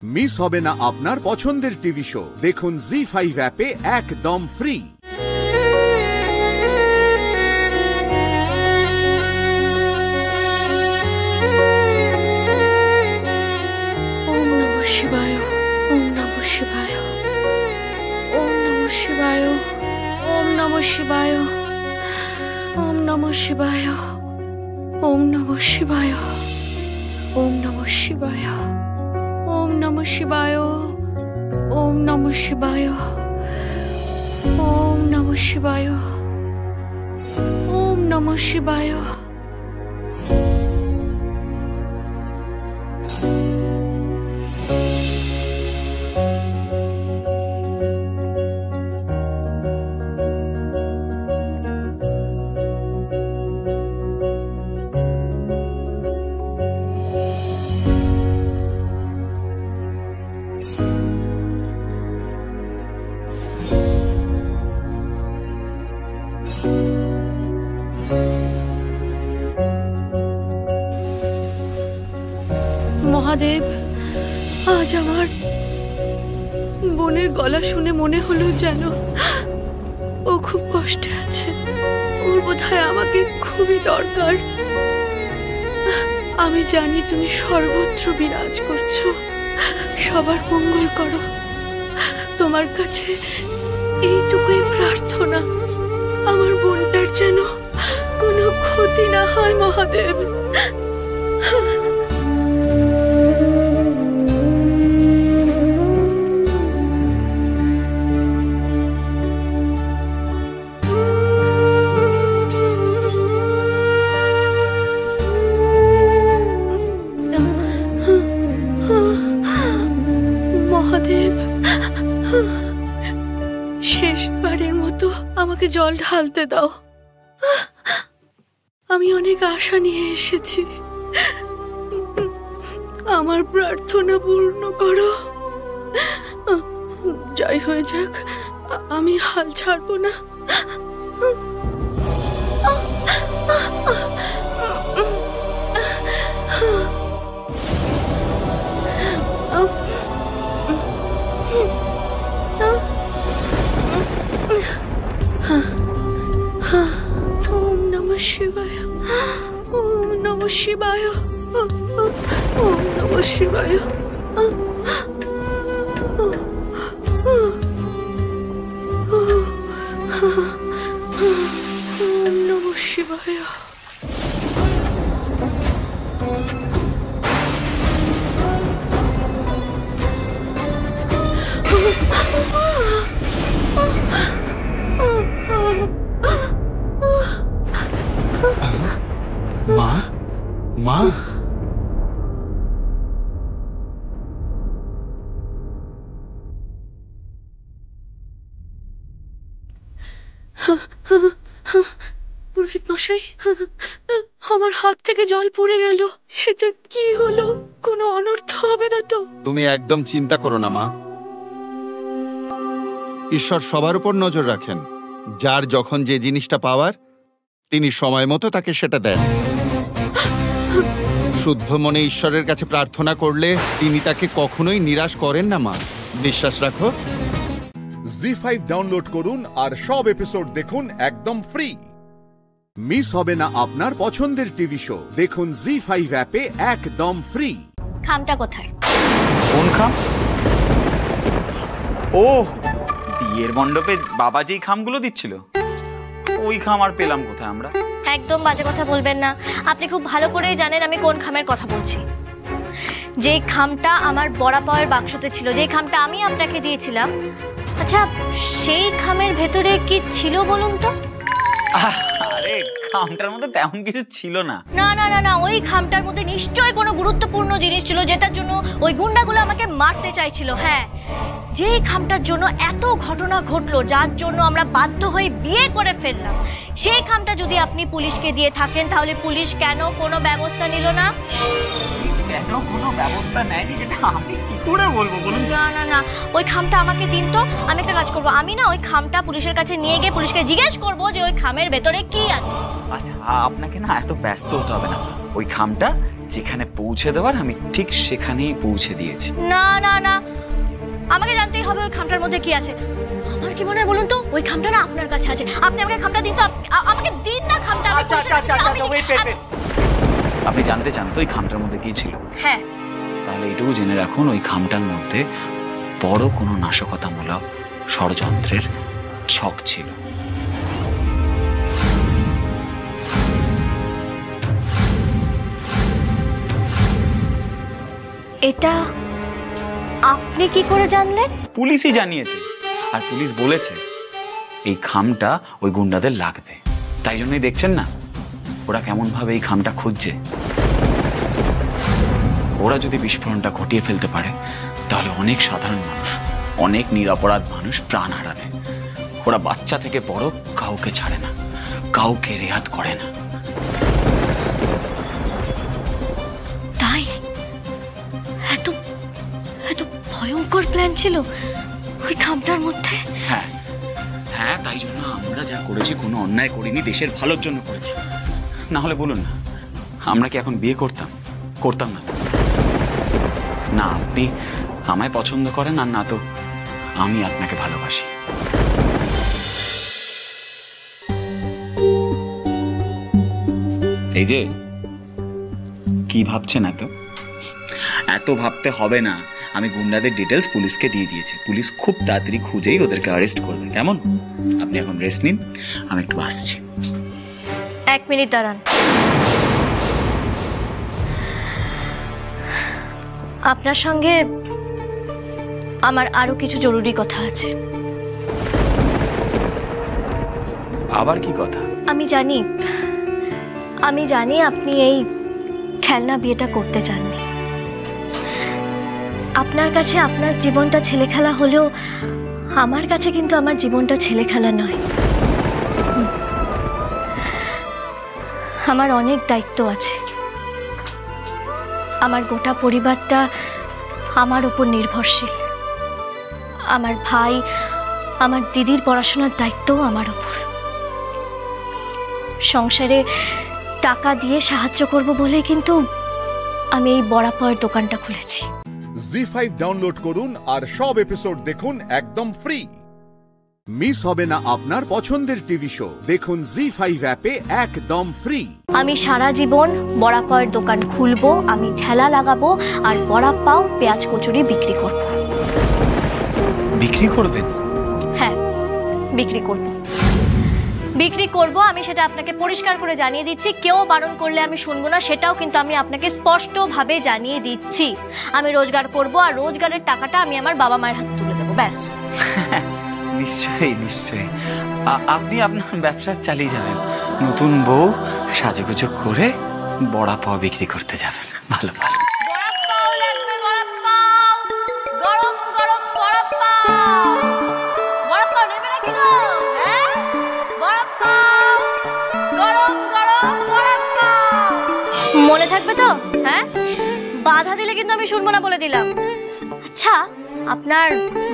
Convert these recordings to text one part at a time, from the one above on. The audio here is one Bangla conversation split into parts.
মিস হবে না আপনার পছন্দের টিভি শো। দেখুন জি5 অ্যাপে একদম ফ্রি। ওম নমঃ শিবায়, ওম নমঃ শিবায়, ওম নমঃ শিবায়, ওম নমঃ শিবায়, ওম নমঃ শিবায়, ওম নমঃ শিবায়, ওম নমঃ শিবায়, ওম নমঃ শিবায়, ওম নমঃ শিবায়, ওম নমঃ শিবায়, ওম নমঃ শিবায়। মহাদেব, আজ আমার বোনের গলা শুনে মনে হলো যেন ও খুব কষ্টে আছে। ওর বোধহয় আমাকে খুবই দরকার। আমি জানি তুমি সর্বত্র বিরাজ করছো, সবার মঙ্গল করো। তোমার কাছে এইটুকুই প্রার্থনা, আমার বোনটার যেন কোনো ক্ষতি না হয় মহাদেব। মহাদেব, শেষবারের মতো আমাকে জল ঢালতে দাও। আমি অনেক আশা নিয়ে এসেছি, আমার প্রার্থনা পূর্ণ করো। জয় হয়ে যাক, আমি হাল ছাড়বো না। ওম নমঃ শিবায়, ওম নমঃ শিবায়, ওম নমঃ শিবায়, ওম নমঃ শিবায়। মা, মা, পুরোহিত মশাই, আমার হাত থেকে জল পড়ে গেল। এটা কি হলো? কোনো অনর্থ হবে না তো? তুমি একদম চিন্তা করো না মা। ঈশ্বর সবার উপর নজর রাখেন। যার যখন যে জিনিসটা পাওয়ার, তিনি সময় মতো তাকে সেটা দেন। শুদ্ধ মনে ঈশ্বরের কাছে প্রার্থনা করলে তিনি তাকে কখনোই নিরাশ করেন না মা। বিশ্বাস রাখো। জি5 ডাউনলোড করুন আর সব এপিসোড দেখুন একদম ফ্রি। মিস হবে না আপনার পছন্দের টিভি শো। দেখুন জি5 অ্যাপে একদম ফ্রি। খামটা কোথায়? কোন খাম? ও, বিয়ের মণ্ডপে বাবা যেই খামগুলো দিচ্ছিল, ওই খাম আর পেলাম কোথায় আমরা? একদম বাজে কথা বলবেন না। আপনি খুব ভালো করেই জানেন আমি কোন খামের কথা বলছি। যে খামটা আমার বড়া পাওয়ার বাক্সতে ছিল, যে খামটা আমি আপনাকে দিয়েছিলাম। আচ্ছা, সেই খামের ভেতরে কি ছিল বলুন তো? আরে, খামটার মধ্যে তেমন কিছু ছিল না। না না না না, ওই খামটার মধ্যে নিশ্চয়ই কোনো গুরুত্বপূর্ণ জিনিস ছিল, যেটার জন্য ওই গুন্ডাগুলো আমাকে মারতে চাইছিল। হ্যাঁ, যে খামটার জন্য এত ঘটনা ঘটলো, যার জন্য আমরা বাধ্য হয়ে বিয়ে করে ফেললাম, সেই খামটা যদি আপনি পুলিশকে দিয়ে থাকেন, তাহলে পুলিশ কেন কোনো ব্যবস্থা নিল না? কেন কোনো ব্যবস্থা নেয়নি সেটা আমি কি করে বলবো বলুন? না না না, ওই খামটা আমাকে দিন তো। আমি একটা কাজ করবো, আমি না ওই খামটা পুলিশের কাছে নিয়ে গিয়ে পুলিশকে জিজ্ঞেস করবো যে ওই খামের ভেতরে কি আছে। আচ্ছা, আপনাকে না এত ব্যস্ত হতে হবে না। ওই খামটা যেখানে পৌঁছে দেওয়ার আমি ঠিক সেখানেই পৌঁছে দিয়েছি। না না না, আমাকে জানতেই হবে ওই খামটার মধ্যে কি আছে। আমার কি মনে হয় বলুন তো, ওই খামটা না আপনার কাছে আছে। আপনি আমাকে খামটা দিন তো, আমাকে দিন না খামটা। আপনি জানতে চান তো ওই খামটার মধ্যে কি ছিল? হ্যাঁ। তাহলে এটুকু জেনে রাখুন, ওই খামটার মধ্যে বড় কোনো নাশকতামূলক ষড়যন্ত্রের ছক ছিল। এটা আপনি কি করে জানলেন? পুলিশই জানিয়েছে, আর পুলিশ বলেছে এই খামটা ওই গুন্ডাদের লাগবে। তাই জন্যই দেখছেন না ওরা কেমন ভাবে এই খামটা খুঁজছে। ওরা যদি বিস্ফোরণটা ঘটিয়ে ফেলতে পারে তাহলে অনেক সাধারণ মানুষ, অনেক নিরপরাধ মানুষ প্রাণ হারাবে। ওরা বাচ্চা থেকে বড় কাউকে ছাড়ে না, কাউকে রেহাত করে না। তাই এত এত ভয়ঙ্কর প্ল্যান ছিল ওই খামটার মধ্যে? হ্যাঁ হ্যাঁ, তাই জন্য আমরা যা করেছি কোনো অন্যায় করিনি, দেশের ভালোর জন্য করেছি। না হলে বলুন না, আমরা কি এখন বিয়ে করতাম? করতাম না। না আপনি আমায় পছন্দ করেন, আর না তো আমি আপনাকে ভালোবাসি। এই যে কি ভাবছেন? এত ভাবতে হবে না। আমি গুন্ডাদের ডিটেলস পুলিশকে দিয়ে দিয়েছি। পুলিশ খুব তাড়াতাড়ি খুঁজেই ওদেরকে অ্যারেস্ট করবে। কেমন? আপনি এখন রেস্ট নিন, আমি একটু আসছি। 1 মিনিট দাঁড়ান। আপনার সঙ্গে আমার আরো কিছু জরুরি কথা আছে। আবার কি কথা? আমি জানি আপনি এই খেলনা বিয়েটা করতে চাননি। আপনার কাছে আপনার জীবনটা ছেলে খেলা হলেও আমার কাছে কিন্তু আমার জীবনটা ছেলে খেলা নয়। আমার অনেক দায়িত্ব আছে। আমার গোটা পরিবারটা আমার উপর নির্ভরশীল। আমার ভাই, আমার দিদির পড়াশোনার দায়িত্বও আমার উপর। সংসারে টাকা দিয়ে সাহায্য করব বলে কিন্তু আমি এই বড়া পাওয়ার দোকানটা খুলেছি। জি5 ডাউনলোড করুন আর সব এপিসোড দেখুন একদম ফ্রি। মিস হবে না আপনার পছন্দের টিভি শো। দেখুন জি5 অ্যাপে একদম ফ্রি। আমি সারা জীবন বড়া পাওয়ার দোকান খুলবো, আমি ঠেলা লাগাবো আর বড়া পাও পেঁয়াজ কচুরি বিক্রি করব। বিক্রি করবেন? হ্যাঁ, বিক্রি করব। আমি সেটা আপনাকে পরিষ্কার করে জানিয়ে দিচ্ছি। কেউ বারণ করলে আমি শুনবো না, সেটাও কিন্তু আমি আপনাকে স্পষ্টভাবে জানিয়ে দিচ্ছি। আমি রোজগার করব, আর রোজগারের টাকাটা আমি আমার বাবা মায়ের হাতে তুলে দেবো, ব্যাস। নিশ্চয়ই আপনি আপনার ব্যবসা চালিয়ে যাবেন। নতুন বউ সাজুগুজু করে বড়া পাও বিক্রি করতে যাবেন। ভালো। বড়া পাও লাগবে, বড়া পাও, গরম গরম বড়া পাও। বড়া পাও নেবে নাকি গো? হ্যাঁ, বড়া পাও, গরম গরম বড়া পাও। মনে থাকবে তো? হ্যাঁ, বাধা দিলে কিন্তু আমি শুনবো না বলে দিলাম। আচ্ছা, আপনার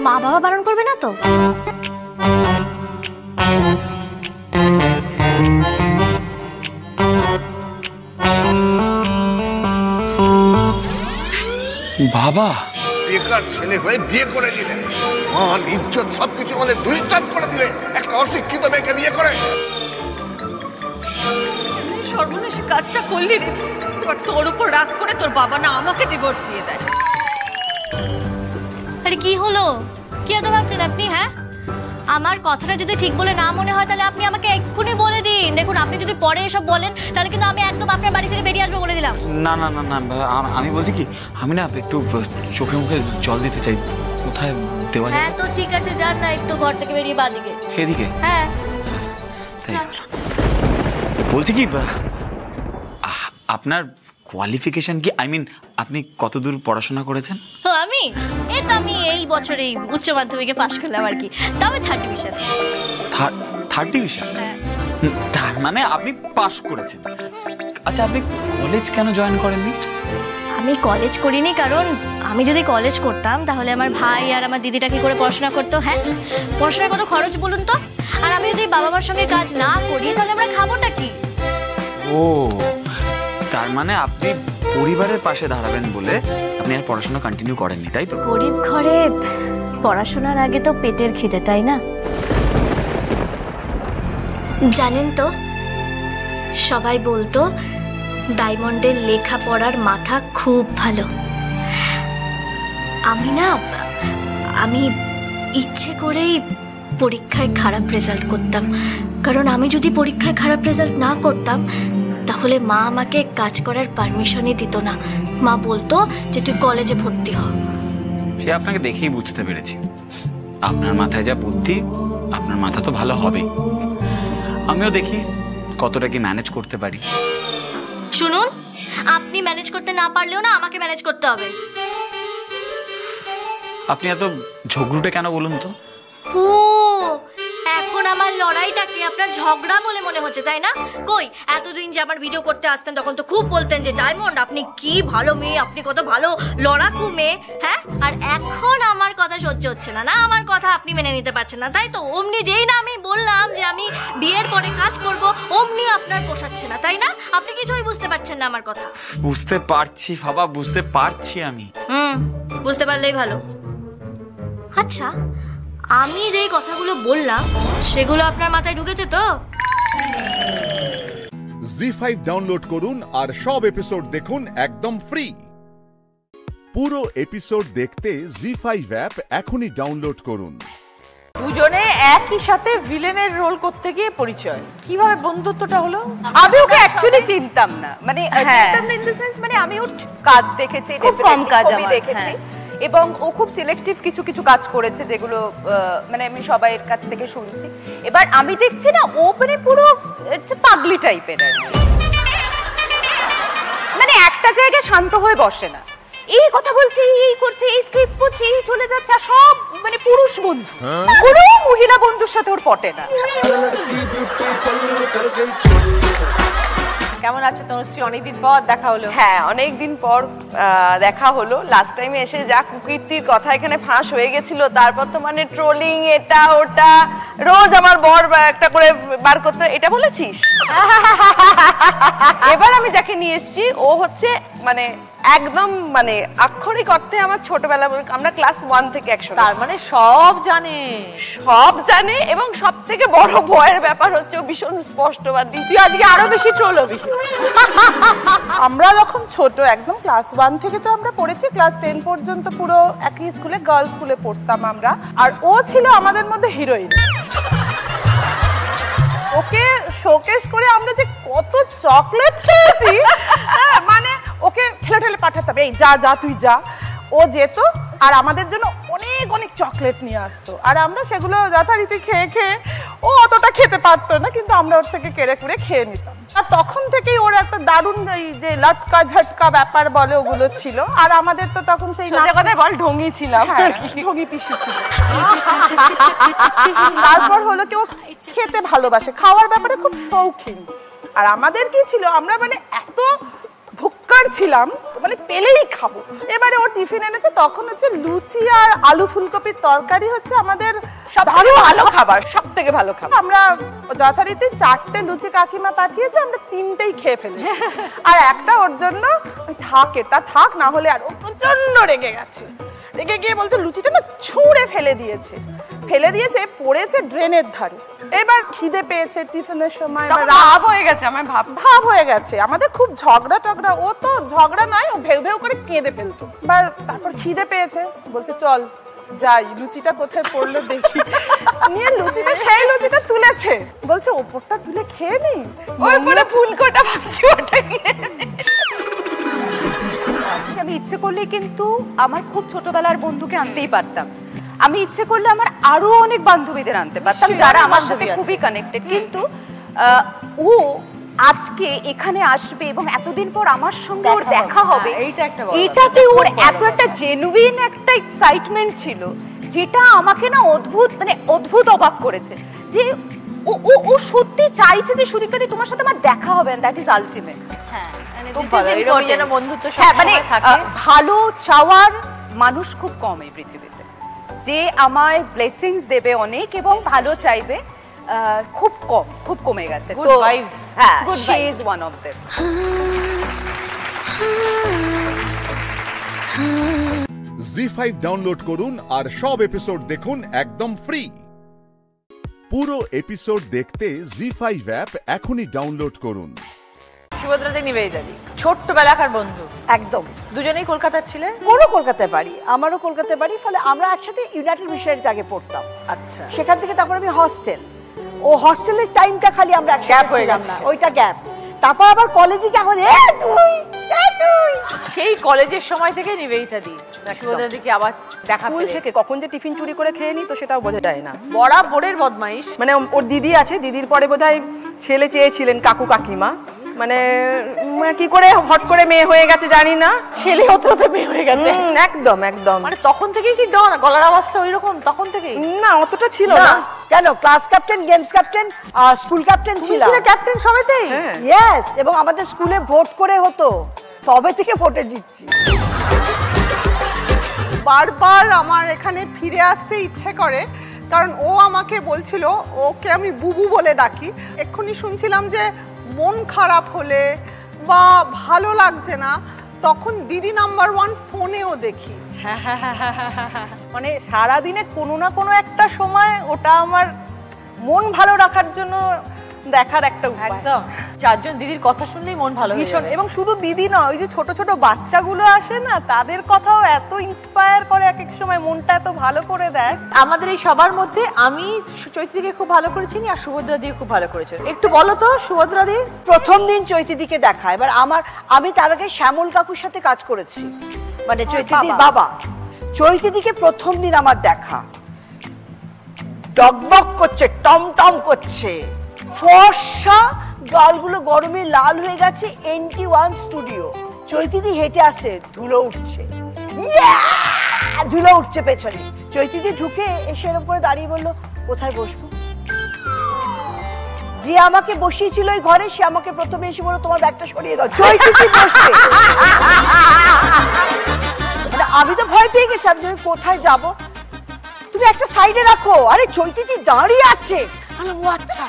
মা বাবা বারণ করবে না তো? বাবা বেকার ছেলে হয়ে বিয়ে করে দিলেন, মান ইজ্জত সবকিছু আমাদের দুলিতাত করে দিলে একটা অশিক্ষিত মেয়েকে বিয়ে করে। সর্বনাশী কাজটা করলি রে। এবার তোর উপর রাগ করে তোর বাবা না আমাকে ডিভোর্স দিয়ে দেয়। আরে কি হলো? কি এত ভাবছেন আপনি? হ্যাঁ, আমার কথাটা যদি ঠিক বলে না মনে হয় তাহলে আপনি আমাকে এক্ষুনি বলে দিন। দেখুন, আপনি যদি পরে এসব বলেন তাহলে কিন্তু আমি একদম আপনার বাড়ি থেকে বেরিয়ে আসবো বলে দিলাম। না, আমি বলছি কি, আমি না একটু চোখে মুখে জল দিতে চাই। কোথায় দেওয়া যায়? হ্যাঁ তো ঠিক আছে, যান না একটু ঘর থেকে বেরিয়ে বাদিকে। এদিকে? হ্যাঁ। তাই বলছি কি, আপনার কোয়ালিফিকেশন কি? আপনি কতদূর পড়াশোনা করেছেন? আমি এই বছরেই উচ্চ মাধ্যমিকে পাশ করলাম আর কি, তবে 3rd ডিভিশন। 3rd division? তার মানে আপনি পাশ করেছেন। আচ্ছা, আপনি কলেজ কেন জয়েন করেননি? আমি কলেজ করিনি কারণ আমি যদি কলেজ করতাম তাহলে আমার ভাই আর আমার দিদিটা কি করে পড়াশোনা করতো? হ্যাঁ, পড়াশোনার কত খরচ বলুন তো। আর আমি যদি বাবা মার সঙ্গে কাজ না করি তাহলে আমরা খাবোটা কি? ও তার মানে আপনি পরিবারের পাশে দাঁড়াবেন বলে আপনি আর পড়াশোনা কন্টিনিউ করেননি, তাই তো? গরিব ঘরে পড়াশোনার আগে তো পেটের খিদে, তাই না? জানেন তো, সবাই বলতো ডায়মন্ডের লেখাপড়ার মাথা খুব ভালো। আমি ইচ্ছে করেই পরীক্ষায় খারাপ রেজাল্ট করতাম, কারণ আমি যদি পরীক্ষায় খারাপ রেজাল্ট না করতাম তাহলে মা আমাকে কাজ করার পারমিশনই দিত না। মা বলতো যে তুই কলেজে ভর্তি হ। সে আপনাকে দেখেই বুঝতে পেরেছি, আপনার মাথায় যা বুদ্ধি, আপনার মাথা তো ভালো হবে। আমিও দেখি কতটা কি ম্যানেজ করতে পারি। শুনুন, আপনি ম্যানেজ করতে না পারলেও না আমাকে ম্যানেজ করতে হবে। আপনি এত ঝগড়ুটে কেন বলুন তো? ও, এখন আমার লড়াইটাকে আপনার ঝগড়া বলে মনে হচ্ছে, তাই না? কই, এতদিন যে আমার ভিডিও করতে আসতেন তখন তো খুব বলতেন যে ডায়মন্ড আপনি কি ভালো মেয়ে, আপনি কত ভালো লড়াকু মেয়ে, হ্যাঁ? আর এখন আমার কথা সহ্য হচ্ছে না, না আমার কথা আপনি মেনে নিতে পারছেন না, তাই তো? অমনি যেই না আমি বললাম যে আমি বিয়ের পরে কাজ করব, অমনি আপনার পোষাচ্ছে না, তাই না? আপনি কিছুই বুঝতে পারছেন না আমার কথা। বুঝতে পারছি বাবা, বুঝতে পারছি আমি। বুঝতে পারলেই ভালো। আচ্ছা, আমি যেই কথাগুলো বললাম সেগুলো আপনার মাথায় ঢুকেছে তো? জি5 ডাউনলোড করুন আর সব এপিসোড দেখুন একদম ফ্রি। পুরো এপিসোড দেখতে জি5 অ্যাপ এখনই ডাউনলোড করুন। দুজনে একই সাথে ভিলেনের রোল করতে গিয়ে পরিচয়, কিভাবে বন্ধুত্বটা হলো? আমি ওকে অ্যাকচুয়ালি চিনতাম না, মানে চিনতাম না ইন দ্য সেন্স, মানে আমি ওর কাজ দেখেছি, খুব কম কাজ আমি দেখেছি, এবং ও খুব সিলেক্টিভ কিছু কিছু কাজ করেছে যেগুলো মানে আমি সবাইয়ের কাছ থেকে শুনছি। এবার আমি দেখছি না ও মানে পুরো পাগলি টাইপের, মানে একটা জায়গায় শান্ত হয়ে বসে না, এই কথা বলছে, এই করছে, এই স্ক্রিপ্ট পড়ছে, এই চলে যাচ্ছে, সব মানে পুরুষ বন্ধু, কোনো মহিলা বন্ধুর সাথে ওর পটে না। কেমন আছে তনুশ্রী? অনেকদিন পর দেখা হলো। হ্যাঁ, অনেকদিন পর দেখা হলো। লাস্ট টাইমে এসে যা কুকীর্তির কথা এখানে ফাঁস হয়ে গেছিল, তারপর তো মানে ট্রোলিং, এটা ওটা, রোজ আমার বর একটা করে বার করতে, এটা বলেছিস। এবার আমি যাকে নিয়ে এসেছি ও হচ্ছে মানে একদম মানে আক্ষরিক অর্থে আমার ছোটবেলা, আমরা ক্লাস 1 থেকে একসাথে। তার মানে সব জানে, এবং সব থেকে বড় ভয়ের ব্যাপার হচ্ছে ও ভীষণ স্পষ্টবাদী। তুই আজকে আরো বেশি ট্রোল হবি। আমরা যখন ছোট, একদম ক্লাস 1 থেকে তো আমরা পড়েছি, ক্লাস 10 পর্যন্ত পুরো একই স্কুলে, গার্লস স্কুলে পড়তাম আমরা, আর ও ছিল আমাদের মধ্যে হিরোইন। ওকে শোকেস করে আমরা যে কত চকলেট খেয়েছি, মানে ওকে ঠেলে ঠেলে পাঠাতাম, এই যা যা তুই যা। ও যেত আর আমাদের জন্য অনেক অনেক চকলেট নিয়ে আসতো, আর আমরা সেগুলো যথারীতি খেয়ে খেয়ে, ও অতটা খেতে পারতো না কিন্তু আমরা ওর থেকে কেড়ে কুড়ে খেয়ে নিতাম। আর তখন থেকেই ওর একটা দারুণ এই যে লটকা ঝটকা ব্যাপার বলে ওগুলো ছিল, আর আমাদের তো তখন সেই কথায় বল ঢঙ্গি ছিলাম, ঢঙ্গি পিসি ছিল। তারপর হলো কি ও খেতে ভালোবাসে, খাওয়ার ব্যাপারে খুব শৌখিন। আর আমাদের কি ছিল, আমরা মানে এত ভুক্কার ছিলাম, মানে পেলেই খাবো। এবারে ও টিফিন এনেছে, তখন হচ্ছে লুচি আর আলু ফুলকপির তরকারি হচ্ছে আমাদের ভালো খাবার, সব থেকে ভালো খাবার। আমরা যথারীতি 4টে লুচি কাকিমা পাঠিয়েছে, আমরা 3টেই খেয়ে ফেলেছি। আর একটা ওর জন্য থাক, এটা থাক, না হলে। আর ও প্রচন্ড রেগে গেছে, রেগে গিয়ে বলছে লুচিটা না ছুঁড়ে ফেলে দিয়েছে, পড়েছে ড্রেনের ধারে। এবার খিদে পেয়েছে টিফিনের সময়, ভাব হয়ে গেছে, আমার ভাব হয়ে গেছে, আমাদের খুব ঝগড়া টগড়া। ও তো ঝগড়া নয়, ও ভেউ ভেউ করে কেঁদে ফেলতো। তারপর খিদে পেয়েছে, বলছে চল যাই, লুচিটা কোথায় পড়লো দেখি। নিয়ে সেই লুচিটা তুলেছে, বলছে ওপরটা তুলে খেয়ে নি, ওই পরে ফুলকোটা ভাবছি ওটা গিয়ে। আমি ইচ্ছে করলে কিন্তু আমার খুব ছোটবেলার বন্ধুকে আনতেই পারতাম, আমি ইচ্ছে করলে আমার আরো অনেক বান্ধবীদের আনতে পারতাম যারা আমার সাথে খুবই কানেক্টেড, কিন্তু ও আজকে এখানে আসবে এবং এতদিন পর আমার সঙ্গে ওর দেখা হবে, এইটাতে ওর এত একটা জেনুইন একটা এক্সাইটমেন্ট ছিল, যেটা আমাকে না অদ্ভুত অবাক করেছে, যে ও সত্যি চাইছে যে সুদীপ্তাদি তোমার সাথে আমার দেখা হবে, এন্ড দ্যাট ইজ আলটিমেট। মানে ভালো চাওয়ার মানুষ খুব কম এই পৃথিবীতে, যে আমায় ব্লেসিংস দেবে অনেক এবং ভালো চাইবে, খুব কমে গেছে। Good তো vibes. হ্যাঁ, Good she vibes. is one of them. জি5 ডাউনলোড করুন আর সব এপিসোড দেখুন একদম ফ্রি। পুরো এপিসোড দেখতে জি5 অ্যাপ এখনই ডাউনলোড করুন। সুভদ্রাদি নিবেদিতাদি ছোট্টবেলাকার বন্ধু, একদম। দুজনেই কলকাতার ছিলেন। ওরও কলকাতায় বাড়ি, আমারও কলকাতায় বাড়ি, ফলে আমরা একসাথে ইউনাইটেড মিশনারিতে আগে পড়তাম। আচ্ছা, সেখান থেকে তারপর আমি হস্টেল, ও হস্টেলের টাইমটা খালি আমরা Gap হয়ে ছিলাম গেছে। না, ওইটা গ্যাপ। তারপর আবার কলেজে যখন সেই কলেজের সময় থেকে নিবেদিতাদি সুভদ্রাদিকে আবার দেখা স্কুল পেলে থেকে কখন যে টিফিন চুরি করে খেয়ে নি তো সেটাও বোঝা যায় না। বরাবরের বদমাইশ। মানে ওর দিদি আছে, দিদির পরে বোধহয় ছেলে চেয়েছিলেন কাকু কাকিমা, মানে কি করে হট করে মেয়ে হয়ে গেছে জানি না, ছেলে হতে হতে মেয়ে হয়ে গেছে। একদম একদম। মানে তখন থেকেই কি ডন, গলার আওয়াজটা ওইরকম তখন থেকেই? না অতটা ছিল না। কেন, class captain, games captain, school captain ছিলাম। ক্যাপ্টেন সবেতেই? ইয়েস, এবং আমাদের স্কুলে ভোট করে হতো, তবে থেকে ভোটে জিতছি। বারবার আমার এখানে ফিরে আসতে ইচ্ছে করে, কারণ ও আমাকে বলছিল, ওকে আমি বুবু বলে ডাকি। এক্ষুনি শুনছিলাম যে মন খারাপ হলে বা ভালো লাগছে না, তখন দিদি নাম্বার 1 ফোনেও দেখি। মানে সারাদিনে কোনো না কোনো একটা সময় ওটা আমার মন ভালো রাখার জন্য দেখার একটা উপায়। একদম, চারজন দিদির কথা শুনলেই মন ভালো হয়ে ভীষণ। যাবে। এবং শুধু দিদি নয়, ওই যে ছোট ছোট বাচ্চাগুলো আসে না, তাদের কথাও এত ইন্সপায়ার করে, এক এক সময় মনটা এত ভালো করে দেয়। আমাদের এই সবার মধ্যে আমি চৈত্রীকে খুব ভালো করে চিনি আর সুভদ্রা দিয়ে খুব ভালো করেছে। একটু বলো তো সুভদ্রা দি। প্রথম দিন চৈতিদিকে দেখা, এবার আমি তার আগে শ্যামল কাকুর সাথে কাজ করেছি, মানে চৈতিদির বাবা। চৈতিদিকে প্রথম দিন আমার দেখা, ডগবগ করছে, টমটম করছে, ফর্সা, গালগুলো গরমে লাল হয়ে গেছে, NT1 স্টুডিও। চৈতিদি হেঁটে আসছে, ধুলো উঠছে, ধুলো উঠছে পেছনে। চৈতিদি ঢুকে এসে এরকম করে দাঁড়িয়ে বললো, কোথায় বসবো? যে আমাকে বসিয়েছিল ওই ঘরে, সে আমাকে প্রথমে এসে বললো, তোমার ব্যাগটা সরিয়ে দাও, চৈতিদি বসবে। আমি তো ভয় পেয়ে গেছি, আমি কোথায় যাব, তুমি একটা সাইডে রাখো। আরে চৈতিদি দাঁড়িয়ে আছে, ও আচ্ছা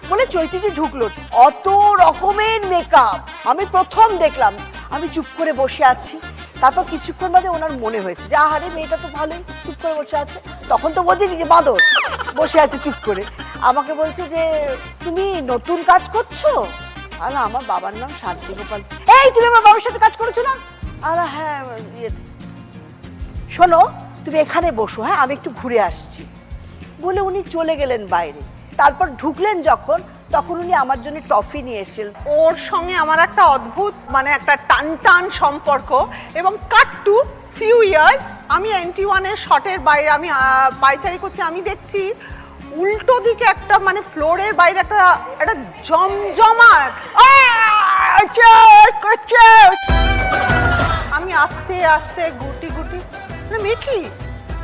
বলে চৈতিদি ঢুকলো, অত রকমের মেকআপ আমি প্রথম দেখলাম। আমি চুপ করে বসে আছি, তারপর কিছুক্ষণ বাদে ওনার মনে হয়েছে যে আহারে মেয়েটা তো ভালোই চুপ করে বসে আছে। তখন তো বোঝেনি যে বাঁদর বসে আছে চুপ করে। আমাকে বলছে যে তুমি নতুন কাজ করছো? আরে আমার বাবার নাম শান্তি গোপাল। এই তুমি আমার বাবার সাথে কাজ করেছো না? আরে হ্যাঁ, শোনো তুমি এখানে বসো, হ্যাঁ আমি একটু ঘুরে আসছি বলে উনি চলে গেলেন বাইরে। তারপর ঢুকলেন যখন, তখন উনি আমার জন্য টফি নিয়ে এসেছিলেন। ওর সঙ্গে আমার একটা অদ্ভুত, মানে একটা টান টান সম্পর্ক। এবং কাট টু ফিউ ইয়ার্স, আমি NT1 এর শটের বাইরে আমি পাইচারি করছি, আমি দেখছি উল্টো দিকে একটা, মানে ফ্লোরের বাইরে একটা জমজমাট। আমি আস্তে আস্তে গুটি গুটি, মেয়ে কি,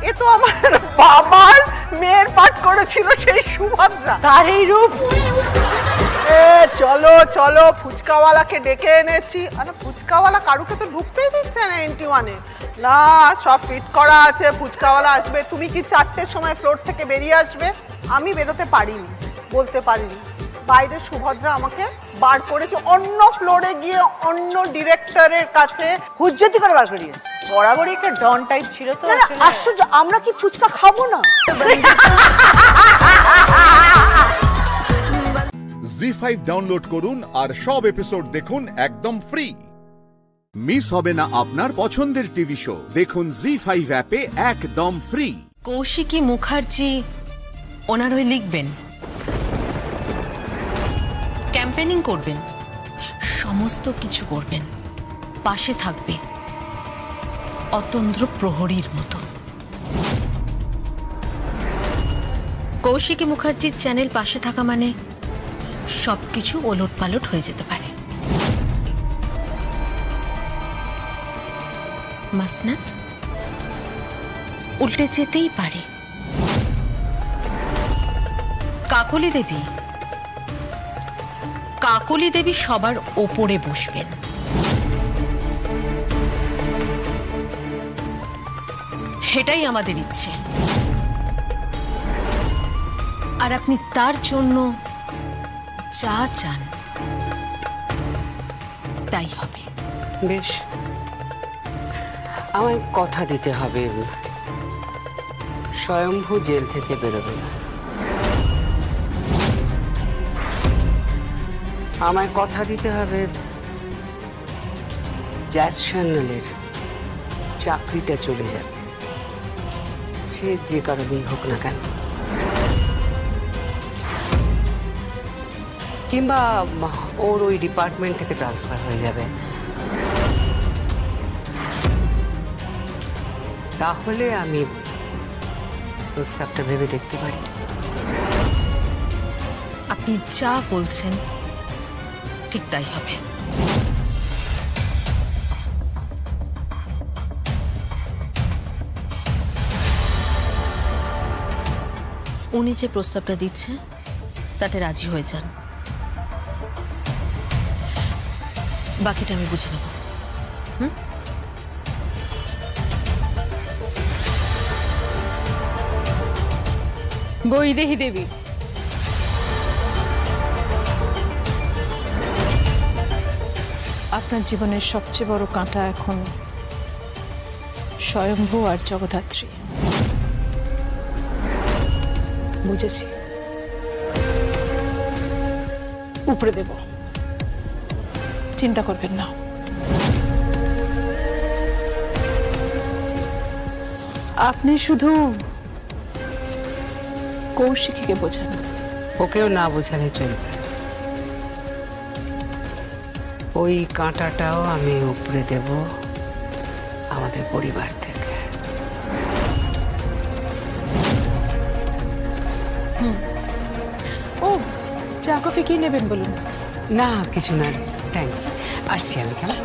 এ তো আমার বাবার মেয়ের পাঠ করেছিল সেই সুভদ্রা, তার এই রূপ। চলো চলো, ফুচকাওয়ালাকে ডেকে এনেছি। আরে ফুচকাওয়ালা কারুকে তো ঢুকতেই দিচ্ছে না NT1 এ। না, সব ফিট করা আছে, ফুচকাওয়ালা আসবে, তুমি কি 4টের সময় ফ্লোর থেকে বেরিয়ে আসবে? আমি বেরোতে পারিনি, বলতে পারিনি। বাইরে সুভদ্রা আমাকে বার করেছে, অন্য ফ্লোরে গিয়ে অন্য ডিরেক্টরের কাছে হুজ্জতি করে বার করিয়ে। বরাবরই একটা ডন টাইপ ছিল তো। আশ্চর্য, আমরা কি ফুচকা খাবো না? জি5 ডাউনলোড করুন আর সব এপিসোড দেখুন একদম ফ্রি। মিস হবে না আপনার পছন্দের টিভি শো, দেখুন জি5 অ্যাপে একদম ফ্রি। কৌশিকী মুখার্জি ওনার হয়ে লিখবেন, ক্যাম্পেনিং করবেন, সমস্ত কিছু করবেন, পাশে থাকবে অতন্দ্র প্রহরীর মতো। কৌশিকী মুখার্জির চ্যানেল পাশে থাকা মানে সবকিছু ওলট পালট হয়ে যেতে পারে। মাসনাত উল্টে যেতেই পারে। কাকলি দেবী সবার ওপরে বসবেন। এটাই আমাদের ইচ্ছে। আর আপনি তার জন্য যা চান তাই হবে। বেশ, আমায় কথা দিতে হবে, স্বয়ম্ভু জেল থেকে বেরোবে না। আমায় কথা দিতে হবে জ্যাজ সান্যালের চাকরিটা চলে যাবে, সে যে কারণেই হোক না কেন, কিংবা ওর ওই ডিপার্টমেন্ট থেকে ট্রান্সফার হয়ে যাবে। তাহলে আমি প্রস্তাবটা ভেবে দেখতে পারি। আপনি যা বলছেন ঠিক তাই হবে। উনি যে প্রস্তাবটা দিচ্ছে তাতে রাজি হয়ে যান, বাকিটা আমি বুঝে নেব। বৈদেহী দেবী, আপনার জীবনের সবচেয়ে বড় কাঁটা এখন স্বয়ম্ভু আর জগদ্ধাত্রী। বুঝেছি, উপরে দেব, চিন্তা করবেন না। আপনি শুধু কৌশিকীকে বোঝান। ওকেও না বোঝালে চলবে, ওই কাঁটাটাও আমি উপরে দেব আমাদের পরিবার থেকে। ও, চা কফি কি নেবেন বলুন? না কিছু না, থ্যাঙ্কস, আসছি আমি। কেমন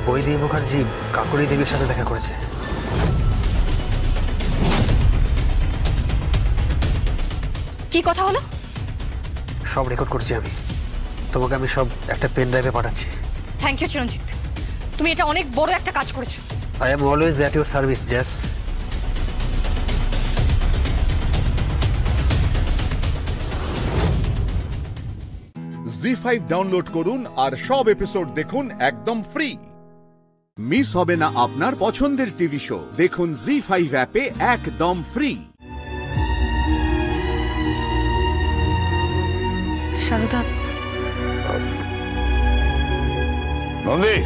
বৈদেহী মুখার্জি কাকুলি দেবীর সাথে দেখা করেছে। কি কথা হলো? সব রেকর্ড করছি আমি, তোমাকে আমি সব একটা পেন ড্রাইভে পাঠাচ্ছি। থ্যাংক ইউ চিরঞ্জিত, তুমি এটা অনেক বড় একটা কাজ করেছো। I am always at your service জেস। জি5 ডাউনলোড করুন আর সব এপিসোড দেখুন একদম ফ্রি। মিস হবে না আপনার পছন্দের টিভি শো, দেখুন জি5 অ্যাপে একদম ফ্রি। সারদা, নন্দী,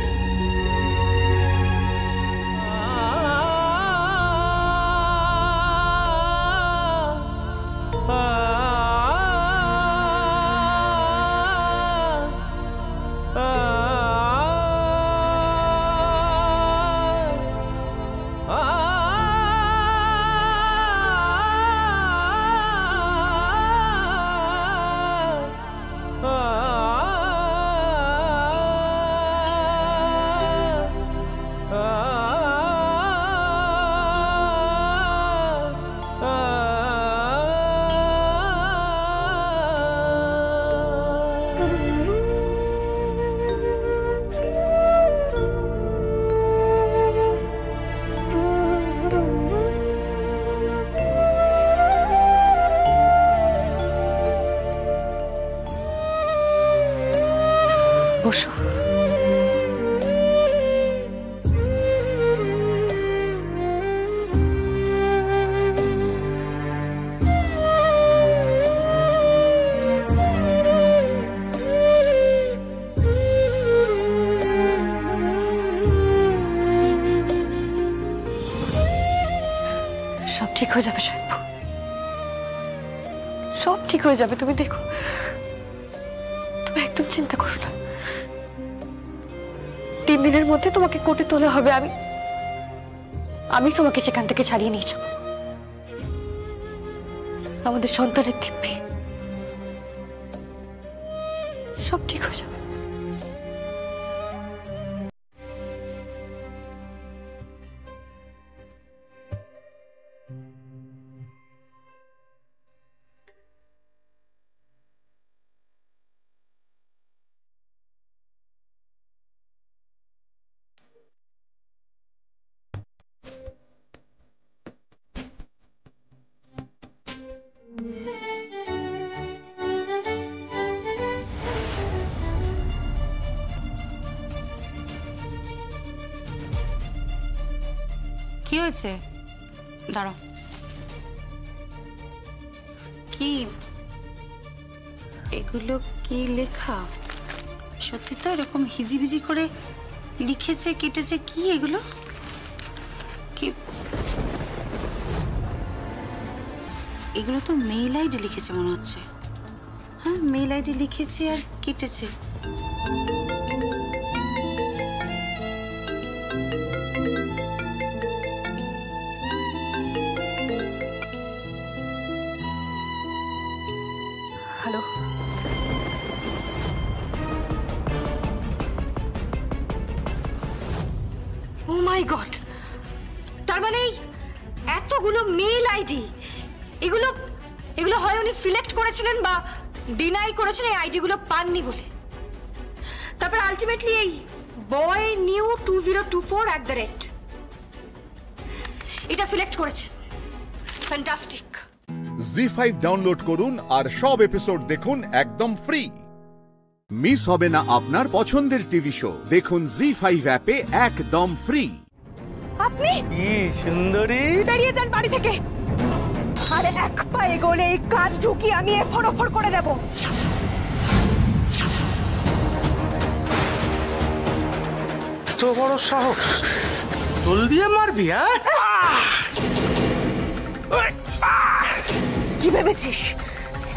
বসো। সব ঠিক হয়ে যাবে স্বয়ম্ভু, সব ঠিক হয়ে যাবে, তুমি দেখো, তুমি একদম চিন্তা করো না। 3 দিনের মধ্যে তোমাকে কোর্টে তোলা হবে, আমি তোমাকে সেখান থেকে ছাড়িয়ে নিয়ে যাব। আমাদের সন্তানের দিব্যি, সব ঠিক হয়ে যাবে। কি হয়েছে? দাঁড়াও। কি এগুলো? কি লেখা? সত্যি তো এরকম হিজিবিজি করে লিখেছে, কেটেছে? কি এগুলো? কি এগুলো? তো মেইল আইডি লিখেছে মনে হচ্ছে। হ্যাঁ, মেইল আইডি লিখেছে আর কেটেছে। হ্যালো, ও মাই গড, তার মানে এতগুলো মেইল আইডি, এগুলো এগুলো হয় উনি সিলেক্ট করেছিলেন বা ডিনাই করেছেন এই আইডিগুলো পাননি বলে। তারপর আলটিমেটলি এই বয় নিউ 2024 এটা সিলেক্ট করেছেন। ফ্যান্টাস্টিক। জি5 ডাউনলোড করুন আর সব এপিসোড দেখুন একদম ফ্রি। মিস হবে না আপনার পছন্দের টিভি শো। দেখুন জি5 অ্যাপে একদম ফ্রি। আপনি কি সুন্দরী! বেরিয়ে যান বাড়ি থেকে, আরে এক পা এগোলে এই কাজ ঢুকি আমি এফর করে দেব। তো বড় সাহস, তোল দিয়ে মারবি? হ্যাঁ, কি ভেবেছিস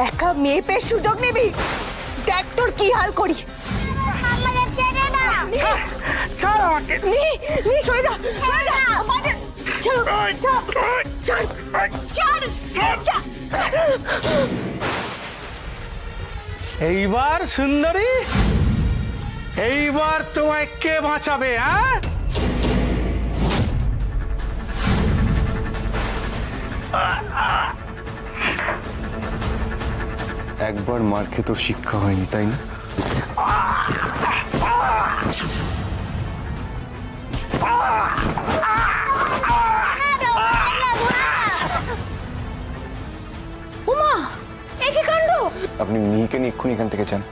একা মেয়ে পেয়ে সুযোগ নিবি? দেখ তোর কি হাল করি। ছাড় আমাকে। সরে যা, সরে যা। এইবার সুন্দরী, এইবার তোমায় কে বাঁচাবে? হ্যাঁ, একবার মার খেয়ে তোর শিক্ষা হয়নি, তাই না? উমা, এ কি কাণ্ড! আপনি মেয়েকে নিয়ে এক্ষুনি এখান থেকে যান।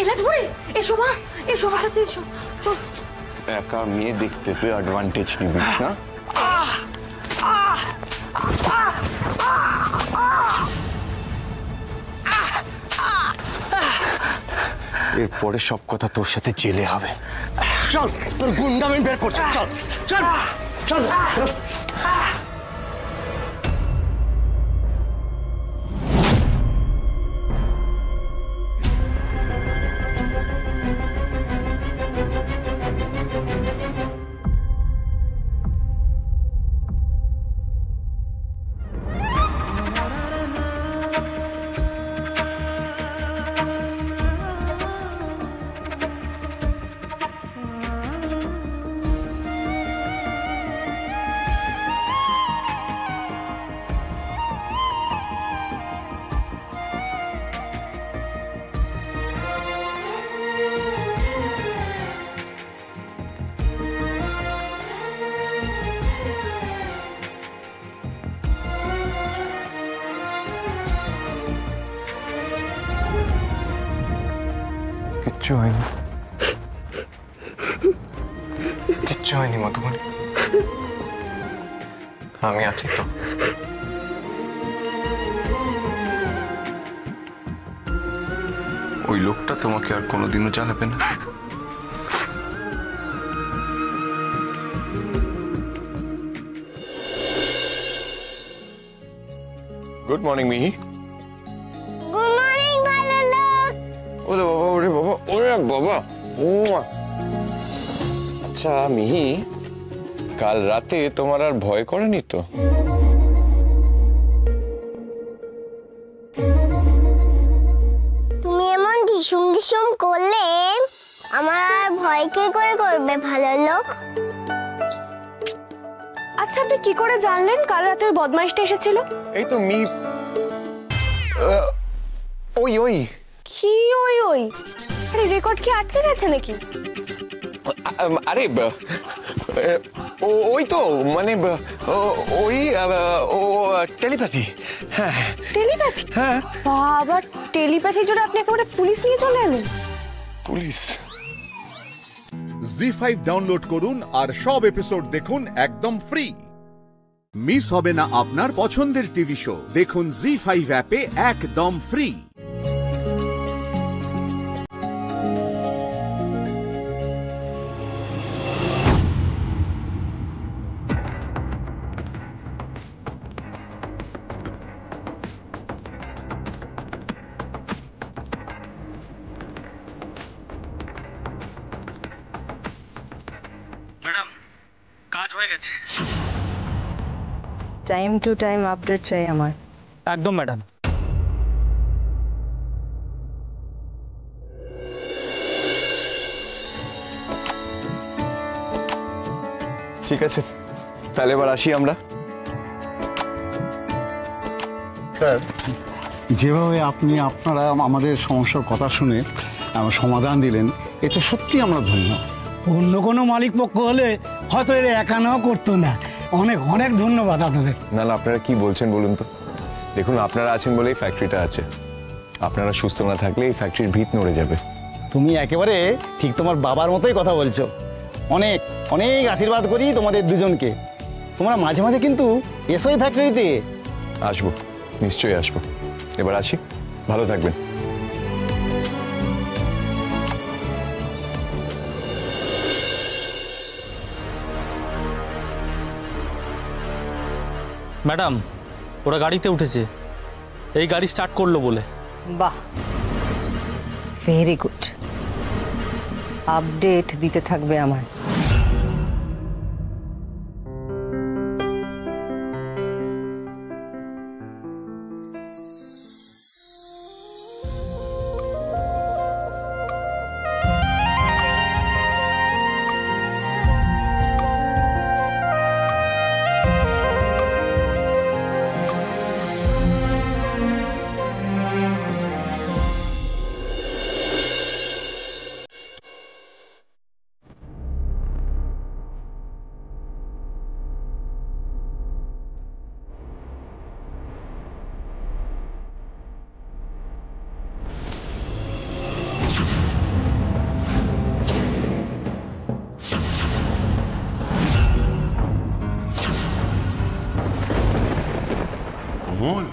এলাজপুরে এসো মা, এসো আমার কাছে এসো। চল। একা মেয়ে দেখতে পেয়ে অ্যাডভান্টেজ নিবি না? এরপরে সব কথা তোর সাথে জেলে হবে। চল, তোর গুন্ডামি বের করছে। চল চল চল। কিচ্ছু হয়নি, কিচ্ছু হয়নি মধুবনী, আমি আছি তো। ওই লোকটা তোমাকে আর কোনোদিনও জানাবে না। গুড মর্নিং মিহি। ওরে বাবা, ওরে বাবা, ওরে বাবা। আচ্ছা মিহি, কাল রাতে তোমার আর ভয় করেনি তো? তুমি এমন ঢিসুম ঢিসুম করলে আমার আর ভয় কি করে করবে ভালো লোক? আচ্ছা, আপনি কি করে জানলেন কাল রাতে ওই বদমাইশটা এসেছিল? এই তো মি ওই ওই কি ওই ওই? আরে রেকর্ড কি আটকে গেছে নাকি? আরে ওই তো মানে ওই ও টেলিপ্যাথি। হ্যাঁ, টেলিপ্যাথি? হ্যাঁ। বাবা, টেলিপ্যাথি জন্য আপনি একেবারে পুলিশ নিয়ে চলে এলেন? পুলিশ? জি5 ডাউনলোড করুন আর সব এপিসোড দেখুন একদম ফ্রি। মিস হবে না আপনার পছন্দের টিভি শো, দেখুন জি5 অ্যাপে একদম ফ্রি। ম্যাডাম, কাজ হয়ে গেছে। টাইম টু টাইম আপডেট চাই আমার। একদম ম্যাডাম। ঠিক আছে, তাহলে এবার আসি আমরা। স্যার, যেভাবে আপনারা আমাদের সমস্যার কথা শুনে সমাধান দিলেন, এতে সত্যি আমরা ধন্য। অন্য কোনো মালিক পক্ষ হলে হয়তো এর একা নাও করতো না। অনেক অনেক ধন্যবাদ আপনাদের। না না, আপনারা কি বলছেন বলুন তো? দেখুন, আপনারা আছেন বলেই ফ্যাক্টরিটা আছে। আপনারা সুস্থ না থাকলে এই ফ্যাক্টরির ভিত নড়ে যাবে। তুমি একেবারে ঠিক তোমার বাবার মতোই কথা বলছো। অনেক অনেক আশীর্বাদ করি তোমাদের দুজনকে। তোমরা মাঝে মাঝে কিন্তু এসো এই ফ্যাক্টরিতে। আসবো, নিশ্চয়ই আসবো। এবার আসি, ভালো থাকবেন। ম্যাডাম, ওরা গাড়িতে উঠেছে, এই গাড়ি স্টার্ট করলো বলে। বাহ, ভেরি গুড। আপডেট দিতে থাকবে আমার। অমল,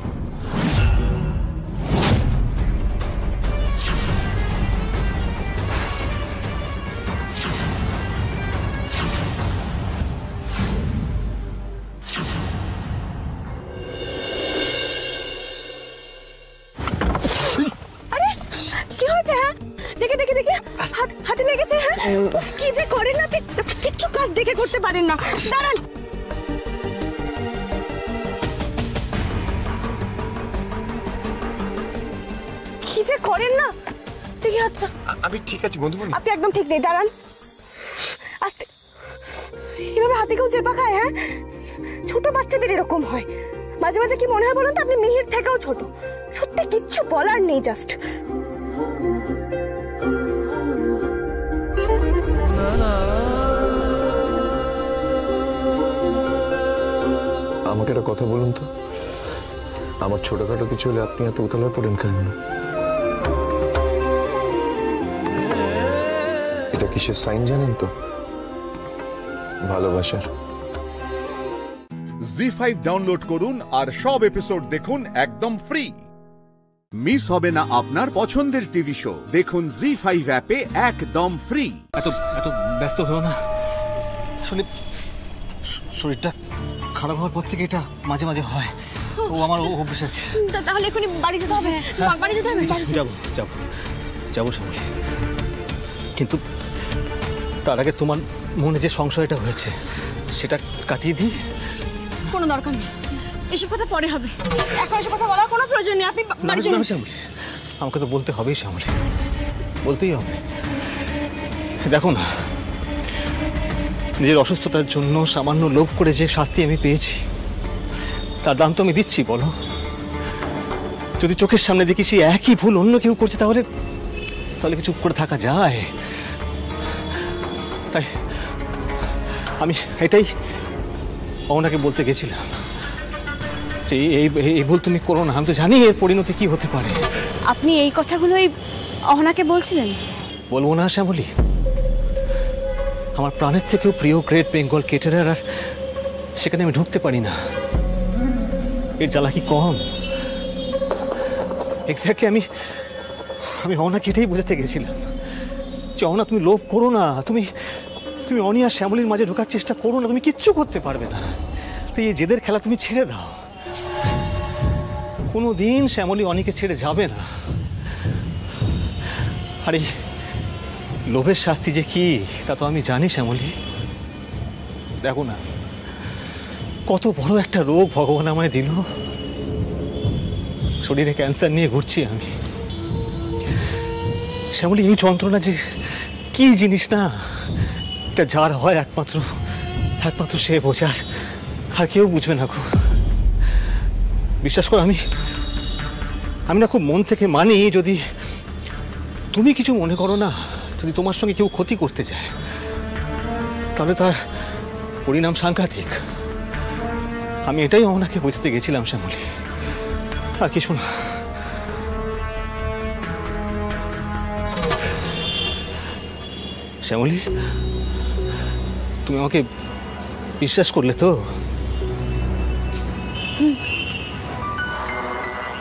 দেখে দেখে দেখে হাতে লেগেছে। কি যে করেন না, কিচ্ছু কাজ দেখে করতে পারেন না। দাঁড়ান, কি যে করেন না। দেখি হাতটা। আমি ঠিক আছি বন্ধুমণি। আপনি একদম ঠিক নেই, দাঁড়ান। আস্তে, এভাবে হাতে কেউ চেপা খায়? হ্যাঁ, ছোট বাচ্চাদের এরকম হয়। মাঝে মাঝে কি মনে হয় বলুন তো, আপনি মিহির থেকেও ছোট। সত্যি কিচ্ছু বলার নেই, জাস্ট। আমাকে একটা কথা বলুন তো, আমার ছোটখাটো কিছু হলে আপনি এত উতলা পড়েন কেন? এটা কিসের সাইন জানেন তো? ভালোবাসার। জি5 ডাউনলোড করুন আর সব এপিসোড দেখুন একদম ফ্রি। মিস হবে না আপনার পছন্দের টিভি শো, দেখুন জি5 অ্যাপে একদম ফ্রি। এত ব্যস্ত হও না, আসলে শরীরটা খারাপ হওয়ার পর থেকে এটা মাঝে মাঝে হয়। ও আমার অভ্যেস আছে। তাহলে এখনই বাড়ি যেতে হবে। বাড়ি যেতে হবে। যাবো শ্যামলী, কিন্তু তার আগে তোমার মনে যে সংশয়টা হয়েছে সেটা কাটিয়ে দিই। কোনো দরকার নেই, এসব কথা পরে হবে। এখন এসব কথা বলার কোনো প্রয়োজন নেই। আপনি বাড়ি যান। শ্যামলী, আমাকে তো বলতে হবেই শ্যামলী, বলতেই হবে। দেখো না, নিজের অসুস্থতার জন্য সামান্য লোভ করে যে শাস্তি আমি পেয়েছি, তার দাম তো আমি দিচ্ছি। বলো, যদি চোখের সামনে দেখি সে একই ভুল অন্য কেউ করছে, তাহলে কি চুপ করে থাকা যায়? তাই আমি এটাই অহনাকে বলতে গেছিলাম যে এই ভুল তুমি করো না। আমি তো জানি এর পরিণতি কি হতে পারে। আপনি এই কথাগুলোই অহনাকে বলছিলেন? বলবো না শ্যামলী, আমার প্রাণের থেকেও প্রিয় গ্রেট বেঙ্গল কেটারার, আর সেখানে আমি ঢুকতে পারি না। এর জ্বালা কি কম? এক্স্যাক্টলি আমি অনাকে এটাই বোঝাতে গেছিলাম যে অনা, তুমি লোভ করো না, তুমি অনি আর শ্যামলীর মাঝে ঢোকার চেষ্টা করো না, তুমি কিচ্ছু করতে পারবে না। তো এই জেদের খেলা তুমি ছেড়ে দাও। কোনোদিন শ্যামলী অনিকে ছেড়ে যাবে না। আরে লোভের শাস্তি যে কি তা তো আমি জানি শ্যামলী। দেখো না কত বড় একটা রোগ ভগবান আমায় দিল, শরীরে ক্যান্সার নিয়ে ঘুরছি আমি। শ্যামলী, এই যন্ত্রণা যে কি জিনিস না, এটা যার হয় একমাত্র সে বোঝার, আর কেউ বুঝবে না গো। বিশ্বাস করো, আমি না খুব মন থেকে মানি, যদি তুমি কিছু মনে করো না, যদি তোমার সঙ্গে কেউ ক্ষতি করতে যায় তাহলে তার পরিণাম সাংঘাতিক। আমি এটাই ওনাকে বোঝাতে গেছিলাম শ্যামলী, আর কিছু না। শ্যামলী, তুমি আমাকে বিশ্বাস করলে তো?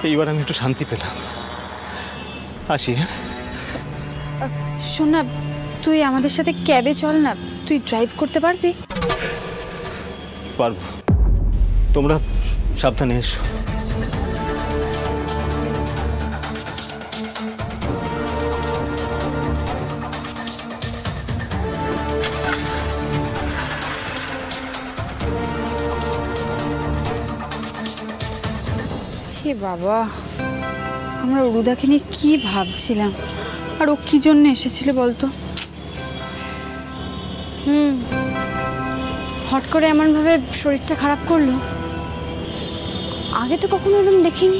এইবার আমি একটু শান্তি পেলাম। আসি। হ্যাঁ, শোন না, তুই আমাদের সাথে ক্যাবে চল না, তুই ড্রাইভ করতে পারবি? পারবো, তোমরা সাবধানে এসো। বাবা, আমরা রুদাকে নিয়ে কি ভাবছিলাম, আর ও কি জন্য এসেছিল বলতো? হট করে এমন ভাবে শরীরটা খারাপ করলো, আগে তো কখনো এরকম দেখিনি।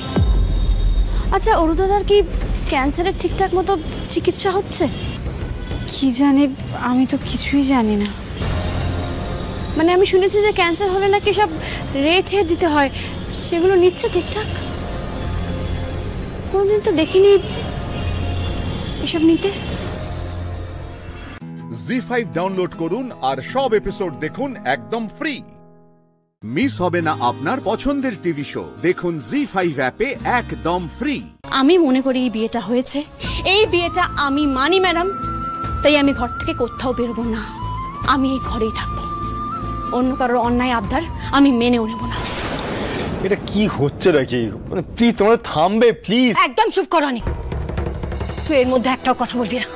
আচ্ছা, অরুদাদার কি ক্যান্সারের ঠিকঠাক মতো চিকিৎসা হচ্ছে? কি জানি, আমি তো কিছুই জানি না। মানে আমি শুনেছি যে ক্যান্সার হলে নাকি সব রেছে দিতে হয়, সেগুলো নিচ্ছে ঠিকঠাক? কোনদিন তো দেখিনি এসব নিতে। জি5 ডাউনলোড করুন আর সব এপিসোড দেখুন একদম ফ্রি। মিস হবে না আপনার পছন্দের টিভি শো, দেখুন জি5 অ্যাপে একদম ফ্রি। আমি মনে করি এই বিয়েটা হয়েছে, এই বিয়েটা আমি মানি ম্যাডাম, তাই আমি ঘর থেকে কোথাও বেরোবো না, আমি এই ঘরেই থাকবো। অন্য কারোর অন্যায় আবদার আমি মেনেও নেব না। এটা কি হচ্ছে নাকি? মানে প্লিজ তোমরা থামবে প্লিজ। একদম চুপ করো নি, তুই এর মধ্যে একটাও কথা বলবি না।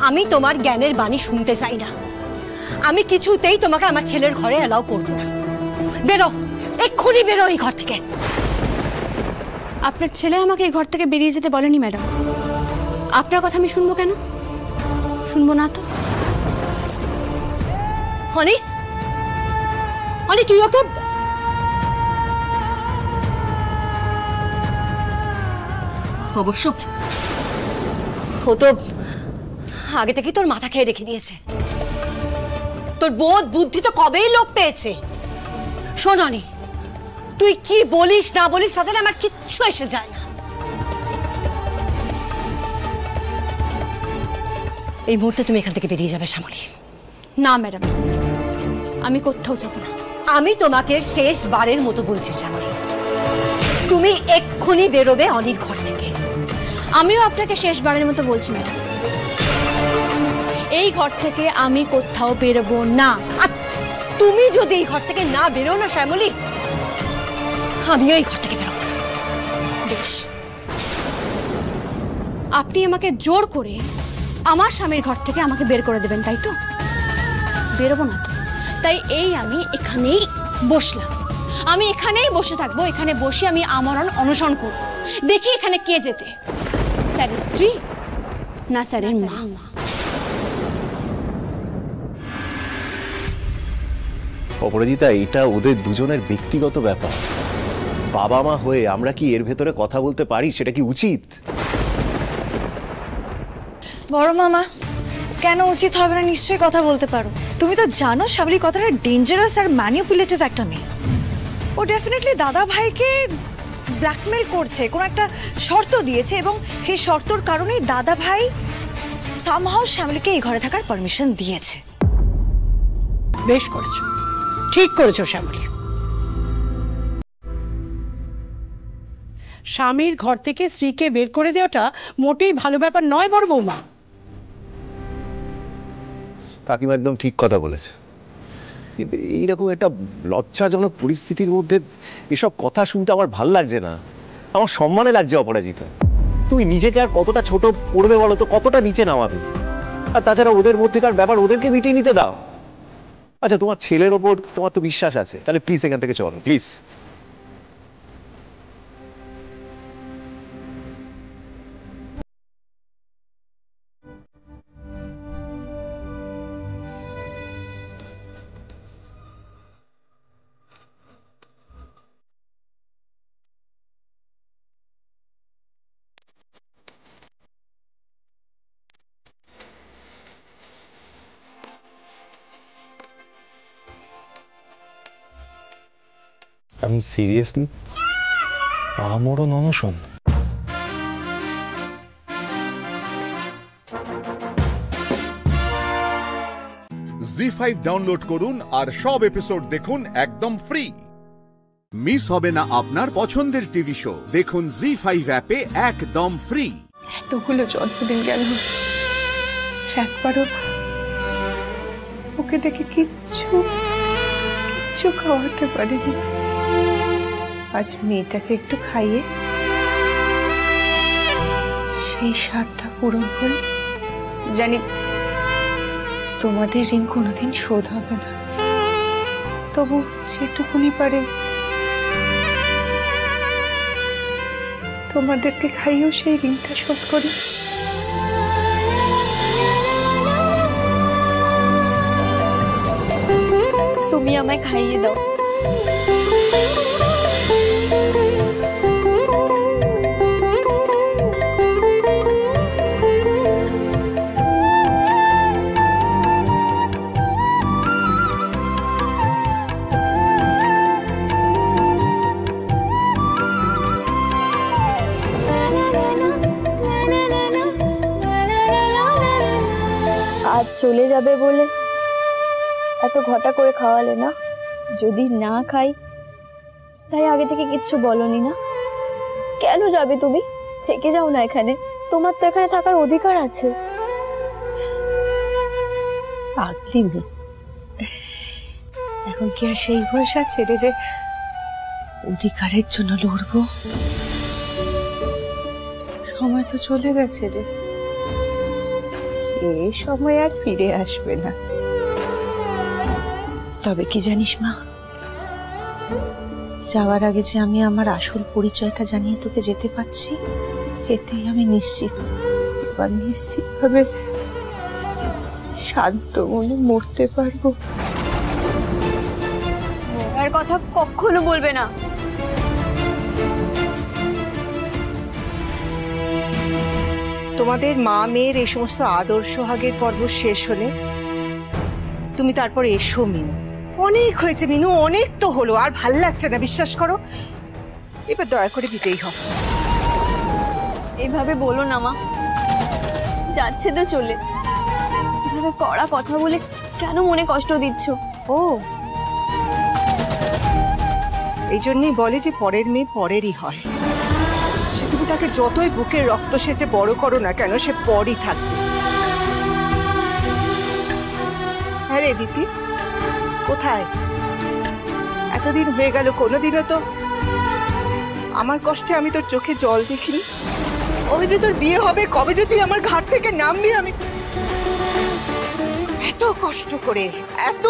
আমি তোমার জ্ঞানের বাণী শুনতে চাই না। আমি কিছুতেই তোমাকে আমার ছেলের ঘরে অ্যালাউ করবো না। বেরো, এক্ষুনি বেরো এই ঘর থেকে। আপনার ছেলে আমাকে এই ঘর থেকে বেরিয়ে যেতে বলেনি ম্যাডাম। আপনার কথা আমি শুনবো কেন? শুনবো না তো। হনি, হনি তুই ওকে অবশ্য ও তো আগে থেকে তোর মাথা খেয়ে রেখে দিয়েছে, তোর বোধ বুদ্ধি তো কবেই লোপ পেয়েছে। শোন হনি, তুই কি বলিস না বলিস তাদের আমার কিচ্ছু এসে যায় না। এই মুহূর্তে তুমি এখান থেকে বেরিয়ে যাবে শ্যামলী। না ম্যাডাম, আমি কোথাও যাব না। আমি তোমাকে শেষবারের মতো বলছি শ্যামলী, তুমি এক্ষুনি বেরোবে অনির ঘর থেকে। আমিও আপনাকে শেষবারের মতো বলছি ম্যাডাম, এই ঘর থেকে আমি কোথাও বেরোবো না। তুমি যদি এই ঘর থেকে না বেরো না শ্যামলী, আমিও এই ঘর থেকে বেরোবো না। বেশ, আপনি আমাকে জোর করে আমার স্বামীর ঘর থেকে আমাকে বের করে দেবেন, তাই তো? বেরোবো না তো, তাই এই আমি এখানেই বসলাম। আমি এখানেই বসে থাকবো, এখানে বসে আমি আমরণ অনশন করবো, দেখি এখানে কে যেতে, স্যারের স্ত্রী না স্যারের মা। অপরাজিতা, এটা ওদের দুজনের ব্যক্তিগত ব্যাপার। বাবা মা হয়ে আমরা কি এর ভেতরে কথা বলতে পারি? সেটা কি উচিত? বড় মামা, কেন উচিত হবে না? নিশ্চয়ই কথা বলতে পারো। তুমি তো জানো শ্যামলী কতটা ডেঞ্জারাস আর ম্যানিপুলেটিভ একটা মেয়ে। ও ডেফিনেটলি দাদা ভাইকে ব্ল্যাকমেল করছে, কোনো একটা শর্ত দিয়েছে, এবং সেই শর্তর কারণেই দাদা ভাই সামহাও শ্যামলীকে এই ঘরে থাকার পারমিশন দিয়েছে। বেশ করেছো, ঠিক করেছো শ্যামলী। স্বামীর ঘর থেকে স্ত্রীকে বের করে দেওয়াটা মোটেই ভালো ব্যাপার নয় বড় বৌমা। কাকিমা একদম ঠিক কথা বলেছে, কিন্তু এইরকম একটা লজ্জাজনক পরিস্থিতির মধ্যে এসব কথা শুনতে আমার ভাল লাগছে না, আমার সম্মানে লাগছে অপরাজিতা। তুমি নিজেকে আর কতটা ছোট পড়বে বলো তো, কতটা নিচে নামাবে? আর তাছাড়া ওদের মধ্যেকার ব্যাপার ওদেরকে মিটিয়ে নিতে দাও। আচ্ছা তোমার ছেলের ওপর তোমার তো বিশ্বাস আছে, তাহলে প্লিজ এখান থেকে চলো প্লিজ। আমি সিরিয়াসলি আমরণ অনশন? জি5 ডাউনলোড করুন আর সব এপিসোড দেখুন একদম ফ্রি। মিস হবে না আপনার পছন্দের টিভি শো, দেখুন জি5 অ্যাপে একদম ফ্রি। এতগুলো জন্মদিন গেল, একবারও ওকে দেখে কিচ্ছু খাওয়াতে পারিনি। আজ মেয়েটাকে একটু খাইয়ে সেই স্বাদটা পূরণ করে জানি তোমাদের ঋণ কোনোদিন শোধ হবে না, তবু যেটুকুনি পারে তোমাদেরকে খাইয়েও সেই ঋণটা শোধ করি। তুমি আমায় খাইয়ে দাও। আজ চলে যাবে বলে এত ঘটা করে খাওয়ালে না? যদি না খাই তাই আগে থেকে কিচ্ছু বলনি না? কেন যাবে তুমি? থেকে যাও না এখানে, তোমার তো এখানে থাকার অধিকার আছে। পাগলি মেয়ে, এখন কি আর সেই বয়স আছে রে যে অধিকারের জন্য লড়বো? সময় তো চলে গেছে রে, এই সময় আর ফিরে আসবে না। তবে কি জানিস মা, যাওয়ার আগে যে আমি আমার আসল পরিচয়টা জানিয়ে তোকে যেতে পারছি, এতেই আমি নিশ্চিত। এবার নিশ্চিতভাবে শান্ত মনে মরতে পারবো। আর কথা কখনো বলবে না। তোমাদের মা মেয়ের এই সমস্ত আদর সোহাগের পর্ব শেষ হলে তুমি তারপর এসো মিনু। অনেক হয়েছে মিনু, অনেক তো হলো, আর ভাল লাগছে না, বিশ্বাস করো। এবার দয়া করে দিতেই হবে। এইভাবে বলো না মা, যাচ্ছে তো চলে। এভাবে কড়া কথা বলে কেন মনে কষ্ট দিচ্ছ? ও এই জন্যই বলে যে পরের মেয়ে পরেরই হয়। সে তুমি তাকে যতই বুকের রক্ত সেচে বড় করো না কেন, সে পরই থাকবে। হ্যাঁ রে দীপি, কোথায়? এতদিন হয়ে গেল, কোনোদিনও তো আমার কষ্টে আমি তোর চোখে জল দেখিনি। কবে যে তোর বিয়ে হবে, কবে যে তুই আমার ঘাট থেকে নামবি, আমি এত কষ্ট করে এত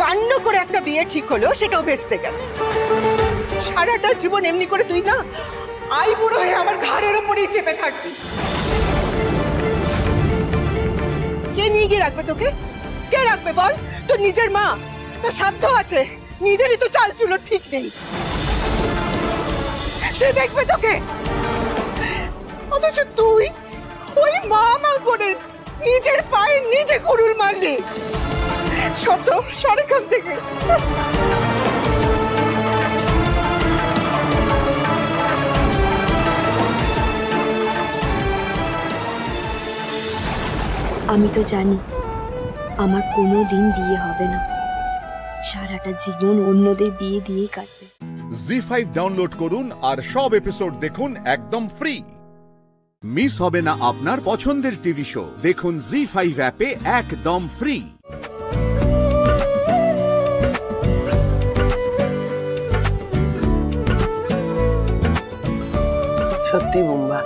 কান্ড করে একটা বিয়ে ঠিক হলো, সেটাও ভেস্তে গেল। সারাটা জীবন এমনি করে তুই না আই বুড়ো হয়ে আমার ঘাড়ের উপরেই চেপে থাকবি। কে নিয়ে গিয়ে রাখবে তোকে? কে রাখবে বল? তোর নিজের মা, তোর সাধ্য আছে, নিজেরই তো চাল চুলো ঠিক নেই, সে দেখবে তোকে। অথচ তুই ওই মা মা করে নিজের পায়ে নিজে কুড়ুল মারলি। শব্দ সরেখান থেকে। আমি তো জানি আমার কোনো দিন বিয়ে হবে না, সারাটা জীবন অন্যদের বিয়ে দিয়েই কাটবে। জি5 ডাউনলোড করুন আর সব এপিসোড দেখুন একদম ফ্রি। মিস হবে না আপনার পছন্দের টিভি শো, দেখুন জি5 অ্যাপে একদম ফ্রি। সত্যি বুম্বা,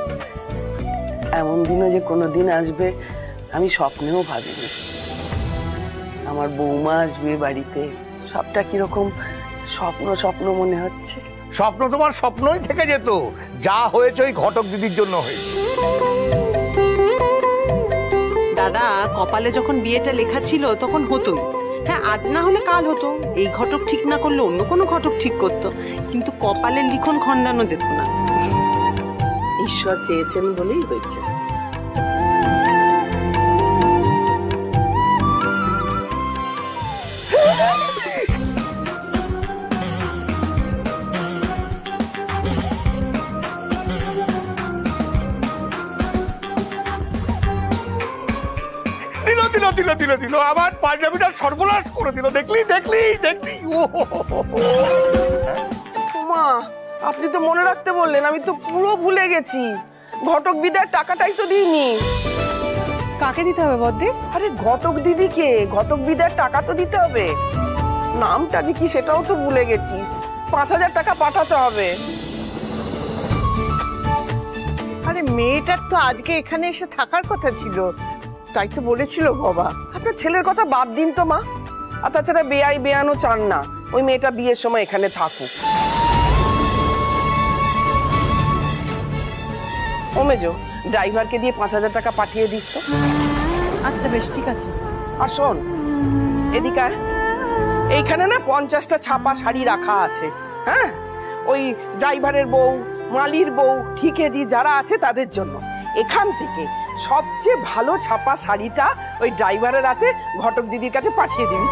এমন দিনও যে কোনোদিন আসবে আমি স্বপ্নেও ভাবিনি। আমার বৌমা আসবে বাড়িতে, সবটা কিরকম স্বপ্ন স্বপ্ন মনে হচ্ছে। স্বপ্ন তোমার স্বপ্নই থেকে যেত, যা হয়েছে ওই ঘটক দিদির জন্য হয়েছে। দাদা, কপালে যখন বিয়েটা লেখা ছিল তখন হতোই। হ্যাঁ, আজ না হলে কাল হতো। এই ঘটক ঠিক না করলে অন্য কোনো ঘটক ঠিক করতো, কিন্তু কপালের লিখন খণ্ডানো যেত না। ঈশ্বর চেয়েছেন বলেই হয়েছে। দিল আমার পাঞ্জাবিটা সর্বনাশ করে দিল। দেখলি দেখলি দেখলি। মা, আপনি তো মনে রাখতে বললেন, আমি তো পুরো ভুলে গেছি। ঘটক বিদার টাকাটাই তো দিইনি। কাকে দিতে হবে বদ্দি? আরে ঘটক দিদিকে, ঘটক বিদার টাকা তো দিতে হবে। নামটা কি সেটাও তো ভুলে গেছি। 5,000 টাকা পাঠাতে হবে। আরে মেয়েটার তো আজকে এখানে এসে থাকার কথা ছিল, তাই তো বলেছিল বাবা। আপনার ছেলের কথা বাদ দিন তো মা। আর তাছাড়া বেয়াই বেয়ানো চান না ওই মেয়েটা বিয়ের সময় এখানে থাকুক। ও মেজো, ড্রাইভারকে দিয়ে 5,000 টাকা পাঠিয়ে দিস তো। আচ্ছা বেশ, ঠিক আছে। আর শোন, এদিকে এইখানে না 50টা ছাপা শাড়ি রাখা আছে। হ্যাঁ, ওই ড্রাইভারের বউ, মালির বউ, ঠিকেজি যারা আছে তাদের জন্য। এখান থেকে সবচেয়ে ভালো ছাপা শাড়িটা ওই ড্রাইভারের হাতে ঘটক দিদির কাছে পাঠিয়ে দিবি।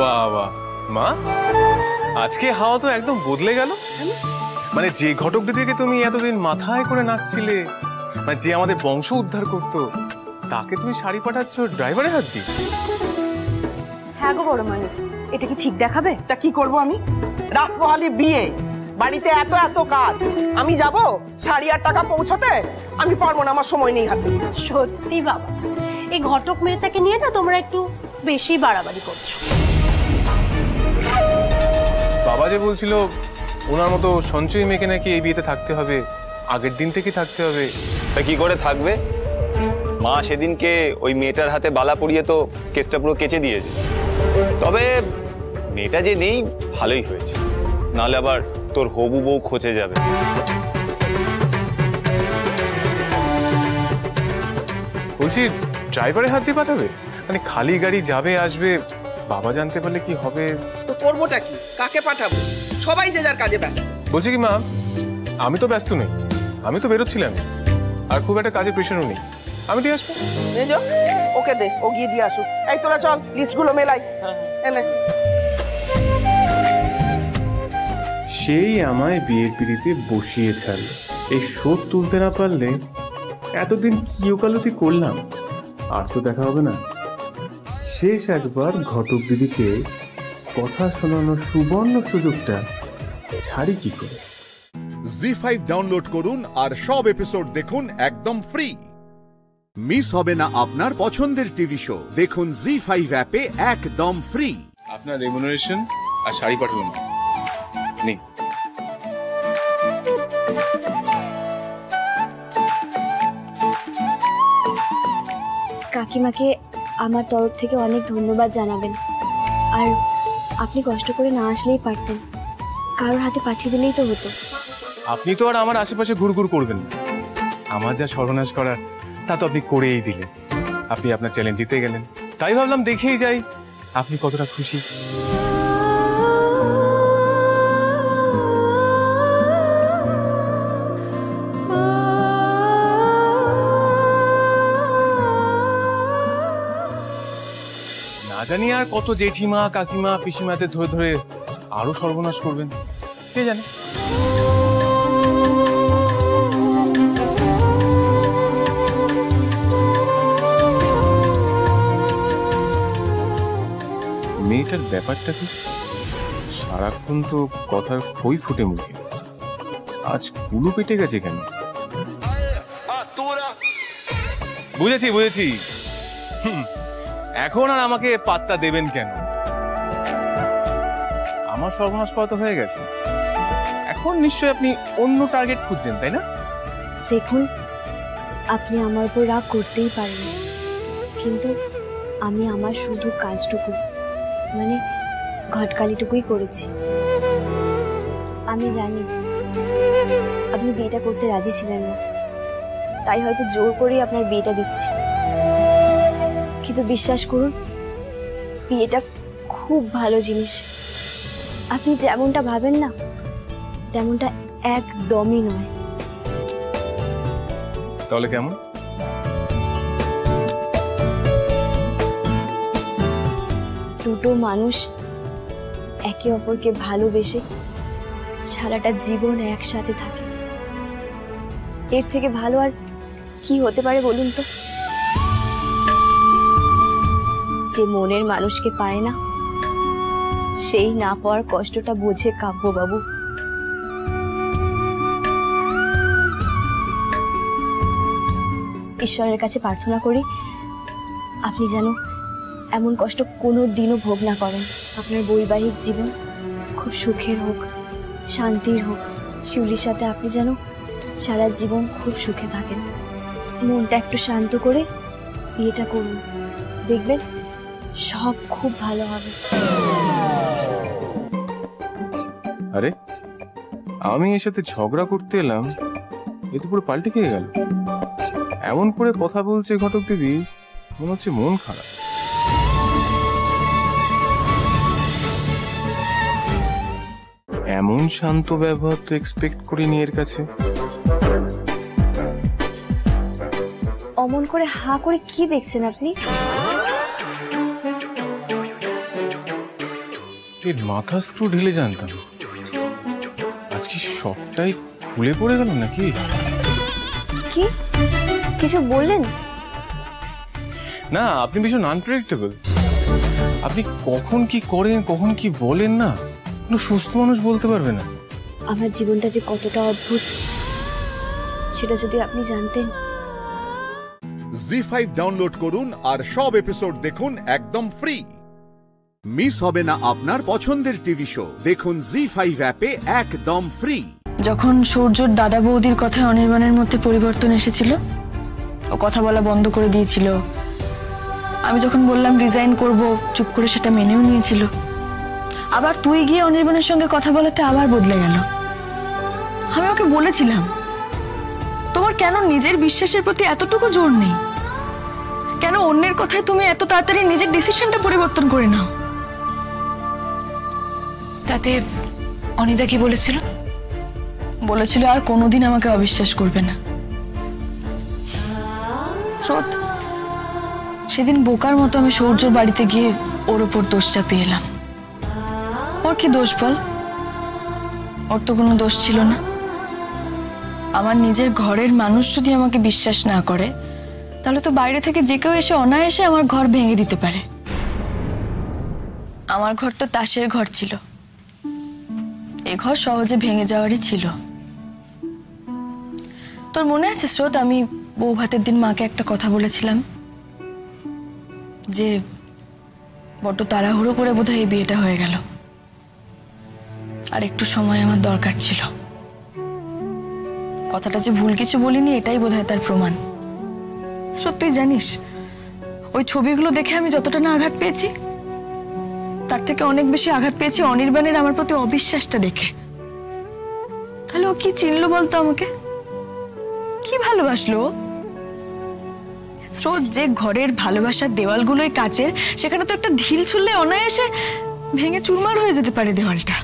বাবা মা, আজকে হাওয়া তো একদম বদলে গেল। মানে যে ঘটক দিদিকে তুমি এতদিন মাথায় করে নাচছিলে, মানে যে আমাদের বংশ উদ্ধার করতো, তাকে তুমি শাড়ি পাঠাচ্ছ ড্রাইভারের হাত দিয়ে? হ্যাঁ গো বড় মালিক, এটা কি ঠিক দেখাবে? তা কি করব আমি? রাত পোহালি বিয়ে, বাড়িতে এত এত কাজ, আমি যাব শাড়ি আর টাকা পৌঁছাতে? আমি পারবো না, আমার সময় নেই হাতে। সত্যি বাবা, এই ঘটক মেয়েটাকে নিয়ে না তোমরা একটু বেশি বাড়াবাড়ি করছো। বাবা যে বলছিল ওনার মতো সঞ্চয়ী মেয়েকে নাকি এই বিয়েতে থাকতে হবে, আগের দিন থেকে থাকতে হবে। তা কি করে থাকবে? মা সেদিনকে ওই মেয়েটার হাতে বালা পরিয়ে তো কেসটা পুরো কেচে দিয়েছে। তবে মেয়েটা যে নেই ভালোই হয়েছে, নাহলে আবার তোর হবু বউ খোঁজে যাবে। বলছি ড্রাইভারের হাত দিয়ে পাঠাবে? মানে খালি গাড়ি যাবে আসবে, বাবা জানতে পারলে কি হবে? তো করবোটা কি? কাকে পাঠাবো? সবাই যে যার কাজে ব্যস্ত। বলছি কি মা, আমি তো ব্যস্ত নেই, আমি তো বেরোচ্ছিলাম, আর খুব একটা কাজের প্রেশারও নেই, আমি দিয়ে আসবো। ওকে দে, ও গিয়ে দিয়ে আসুক। এই তোরা চল, লিস্টগুলো মেলাই। এনে সেই আমায় বিয়ের পিড়িতে বসিয়ে ছাড়লো। এই শোধ তুলতে না পারলে এতদিন কি ওকালতি করলাম, আর তো দেখা হবে না। শেষ একবার ঘটক দিদিকে কথা শোনানোর সুবর্ণ সুযোগটা ছাড়ি কি করে। জি5 ডাউনলোড করুন আর সব এপিসোড দেখুন একদম ফ্রি। মিস হবে না আপনার পছন্দের টিভি শো, দেখুন জি5 অ্যাপে একদম ফ্রি। আপনার রেমুনারেশন আর শাড়ি পাঠাবো না। কাকিমাকে আমার তরফ থেকে অনেক ধন্যবাদ জানাবেন। আর আপনি কষ্ট করে না আসলেই পারতেন, কারোর হাতে পাঠিয়ে দিলেই তো হতো। আপনি তো আর আমার আশেপাশে ঘুরঘুর করবেন, আমার যা সর্বনাশ করার তা তো আপনি করেই দিলেন। আপনি আপনার চ্যালেঞ্জ জিতে গেলেন, তাই ভাবলাম দেখেই যাই আপনি কতটা খুশি। না জানি আর কত জেঠিমা কাকিমা পিসিমাদের ধরে ধরে আরো সর্বনাশ করবেন, কে জানে। মেয়েটার ব্যাপারটা কি? সারাক্ষণ তো কথার খই ফুটে মুখে, আজ কুলু পেটে গেছে কেন? বুঝেছি বুঝেছি, এখন আর আমাকে পাত্তা দেবেন কেন? আমার সর্বনাশ করা তো হয়ে গেছে, এখন নিশ্চয়ই আপনি অন্য টার্গেট খুঁজছেন, তাই না? দেখুন, আপনি আমার উপর রাগ করতেই পারেন, কিন্তু আমি আমার শুধু কাজটুকু মানে ঘটকালিটুকুই করেছি। আমি জানি আপনি বিয়েটা করতে রাজি ছিলেন না, তাই হয়তো জোর করেই আপনার বিয়েটা দিচ্ছি, কিন্তু বিশ্বাস করুন বিয়েটা খুব ভালো জিনিস। আপনি যেমনটা ভাবেন না তেমনটা একদমই নয়। তাহলে কেমন? দুটো মানুষ একে অপরকে ভালোবেসে সারাটা জীবন একসাথে থাকে, এর থেকে ভালো আর কি হতে পারে বলুন তো? যে মনের মানুষকে পায় না সেই না পাওয়ার কষ্টটা বোঝে কাব্যবাবু। ঈশ্বরের কাছে প্রার্থনা করি আপনি যেন এমন কষ্ট কোনো দিনও ভোগ না করেন। আপনার বৈবাহিক জীবন খুব সুখের হোক, শান্তির হোক। শিউলির সাথে আপনি যেন সারা জীবন খুব সুখে থাকেন। মনটা একটু শান্ত করে বিয়েটা করুন, দেখবেন সব খুব ভালো হবে। আরে আমি এর সাথে ঝগড়া করতে এলাম, এ তো পুরো পাল্টে খেয়ে গেল। এমন করে কথা বলছে ঘটক দিদি, মনে হচ্ছে মন খারাপ। এমন শান্ত ব্যবহার তো এক্সপেক্ট করিনি এর কাছে। অমন করে হাঁ করে কি দেখছেন আপনি? এর মাথা স্ক্রু ঢিলে জানতাম, আজকে সবটাই খুলে পড়ে গেল নাকি? কি কিছু বললেন? না, আপনি ভীষণ আনপ্রেডিক্টেবল। আপনি কখন কি করেন, কখন কি বলেন না, কোনো সুস্থ মানুষ বলতে পারবে না। আমার জীবনটা যে কতটা অদ্ভুত সেটা যদি আপনি জানতেন। জি5 ডাউনলোড করুন আর সব এপিসোড দেখুন একদম ফ্রি। মিস হবে না আপনার পছন্দের টিভি শো, দেখুন জি5 অ্যাপে একদম ফ্রি। যখন সূর্যর দাদা বৌদির কথা অনির্বাণের মধ্যে পরিবর্তন এসেছিল, ও কথা বলা বন্ধ করে দিয়েছিল। আমি যখন বললাম রিজাইন করব, চুপ করে সেটা মেনেও নিয়েছিল। আবার তুই গিয়ে অনির্বাণের সঙ্গে কথা বলাতে আবার বদলে গেল। আমি ওকে বলেছিলাম, তোমার কেন নিজের বিশ্বাসের প্রতি এতটুকু জোর নেই? কেন অন্যের কথায় তুমি এত তাড়াতাড়ি নিজের ডিসিশনটা পরিবর্তন করে নাও? তাতে অনিদা কি বলেছিল? বলেছিল আর কোনোদিন আমাকে অবিশ্বাস করবে না। স্রোত, সেদিন বোকার মতো আমি সূর্যর বাড়িতে গিয়ে ওর ওপর দোষ চাপিয়ে এলাম। ওর কি দোষ বল? ওর তো কোনো দোষ ছিল না। আমার নিজের ঘরের মানুষ যদি আমাকে বিশ্বাস না করে, তাহলে তো বাইরে থেকে যে কেউ এসে অনায়াসে আমার ঘর ভেঙে দিতে পারে। আমার ঘর তো তাসের ঘর ছিল, এ ঘর সহজে ভেঙে যাওয়ারই ছিল। তোর মনে আছে স্রোত, আমি বউ ভাতের দিন মাকে একটা কথা বলেছিলাম যে বড্ড তাড়াহুড়ো করে বোধহয় এই বিয়েটা হয়ে গেল, আর একটু সময় আমার দরকার ছিল। কথাটা যে ভুল কিছু বলিনি এটাই বোধহয় তার প্রমাণ। সত্যি জানিস, ওই ছবিগুলো দেখে আমি যতটা না আঘাত পেয়েছি, তার থেকে অনেক বেশি আঘাত পেয়েছি অনির্বাণের আমার প্রতি অবিশ্বাসটা দেখে। তাহলে ও কি চিনলো বলতো আমাকে? কি ভালোবাসলো? স্রোত, যে ঘরের ভালোবাসার দেওয়ালগুলোই কাচের, সেখানে তো একটা ঢিল ছুড়লে অনায়াসে ভেঙে চুরমার হয়ে যেতে পারে দেওয়ালটা।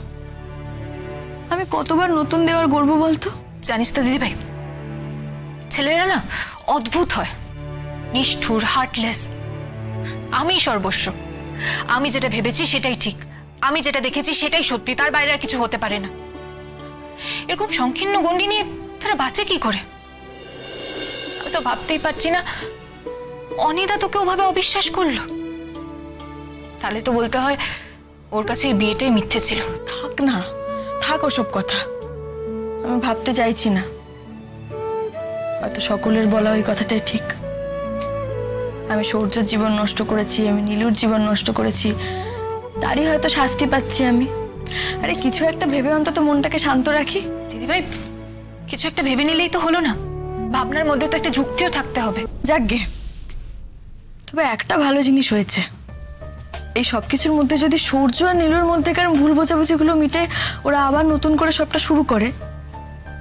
আমি কতবার নতুন দেওয়াল গড়ব বলতো? জানিস তো দিদি ভাই, ছেলেরা না অদ্ভুত হয়, নিষ্ঠুর, হার্টলেস। আমি সর্বস্ব, আমি যেটা ভেবেছি সেটাই ঠিক, আমি যেটা দেখেছি সেটাই সত্যি, তার বাইরে আর কিছু হতে পারে না। এরকম সংকীর্ণ গণ্ডি নিয়ে তারা বাঁচে কি করে? আমি তো ভাবতেই পারছি না অনিদা তোকে ওভাবে অবিশ্বাস করলো। তাহলে তো বলতে হয় ওর কাছে এই বিয়েটাই মিথ্যে ছিল। থাক না, থাক ওসব কথা, আমি ভাবতে চাইছি না। হয়তো সকলের বলা ওই কথাটাই ঠিক। আমি সূর্যর জীবন নষ্ট করেছি, আমি নীলুর জীবন নষ্ট করেছি, তারই হয়তো শাস্তি পাচ্ছি আমি। আরে কিছু একটা ভেবে অন্তত মনটাকে শান্ত রাখি। দিদিভাই, কিছু একটা ভেবে নিলেই তো হলো না, ভাবনার মধ্যে তো একটা যুক্তিও থাকতে হবে। যাকগে, তবে একটা ভালো জিনিস হয়েছে, এই সবকিছুর মধ্যে যদি সূর্য আর নীলুর মধ্যেকার ভুল বোঝাবুঝিগুলো মিটে ওরা আবার নতুন করে সবটা শুরু করে,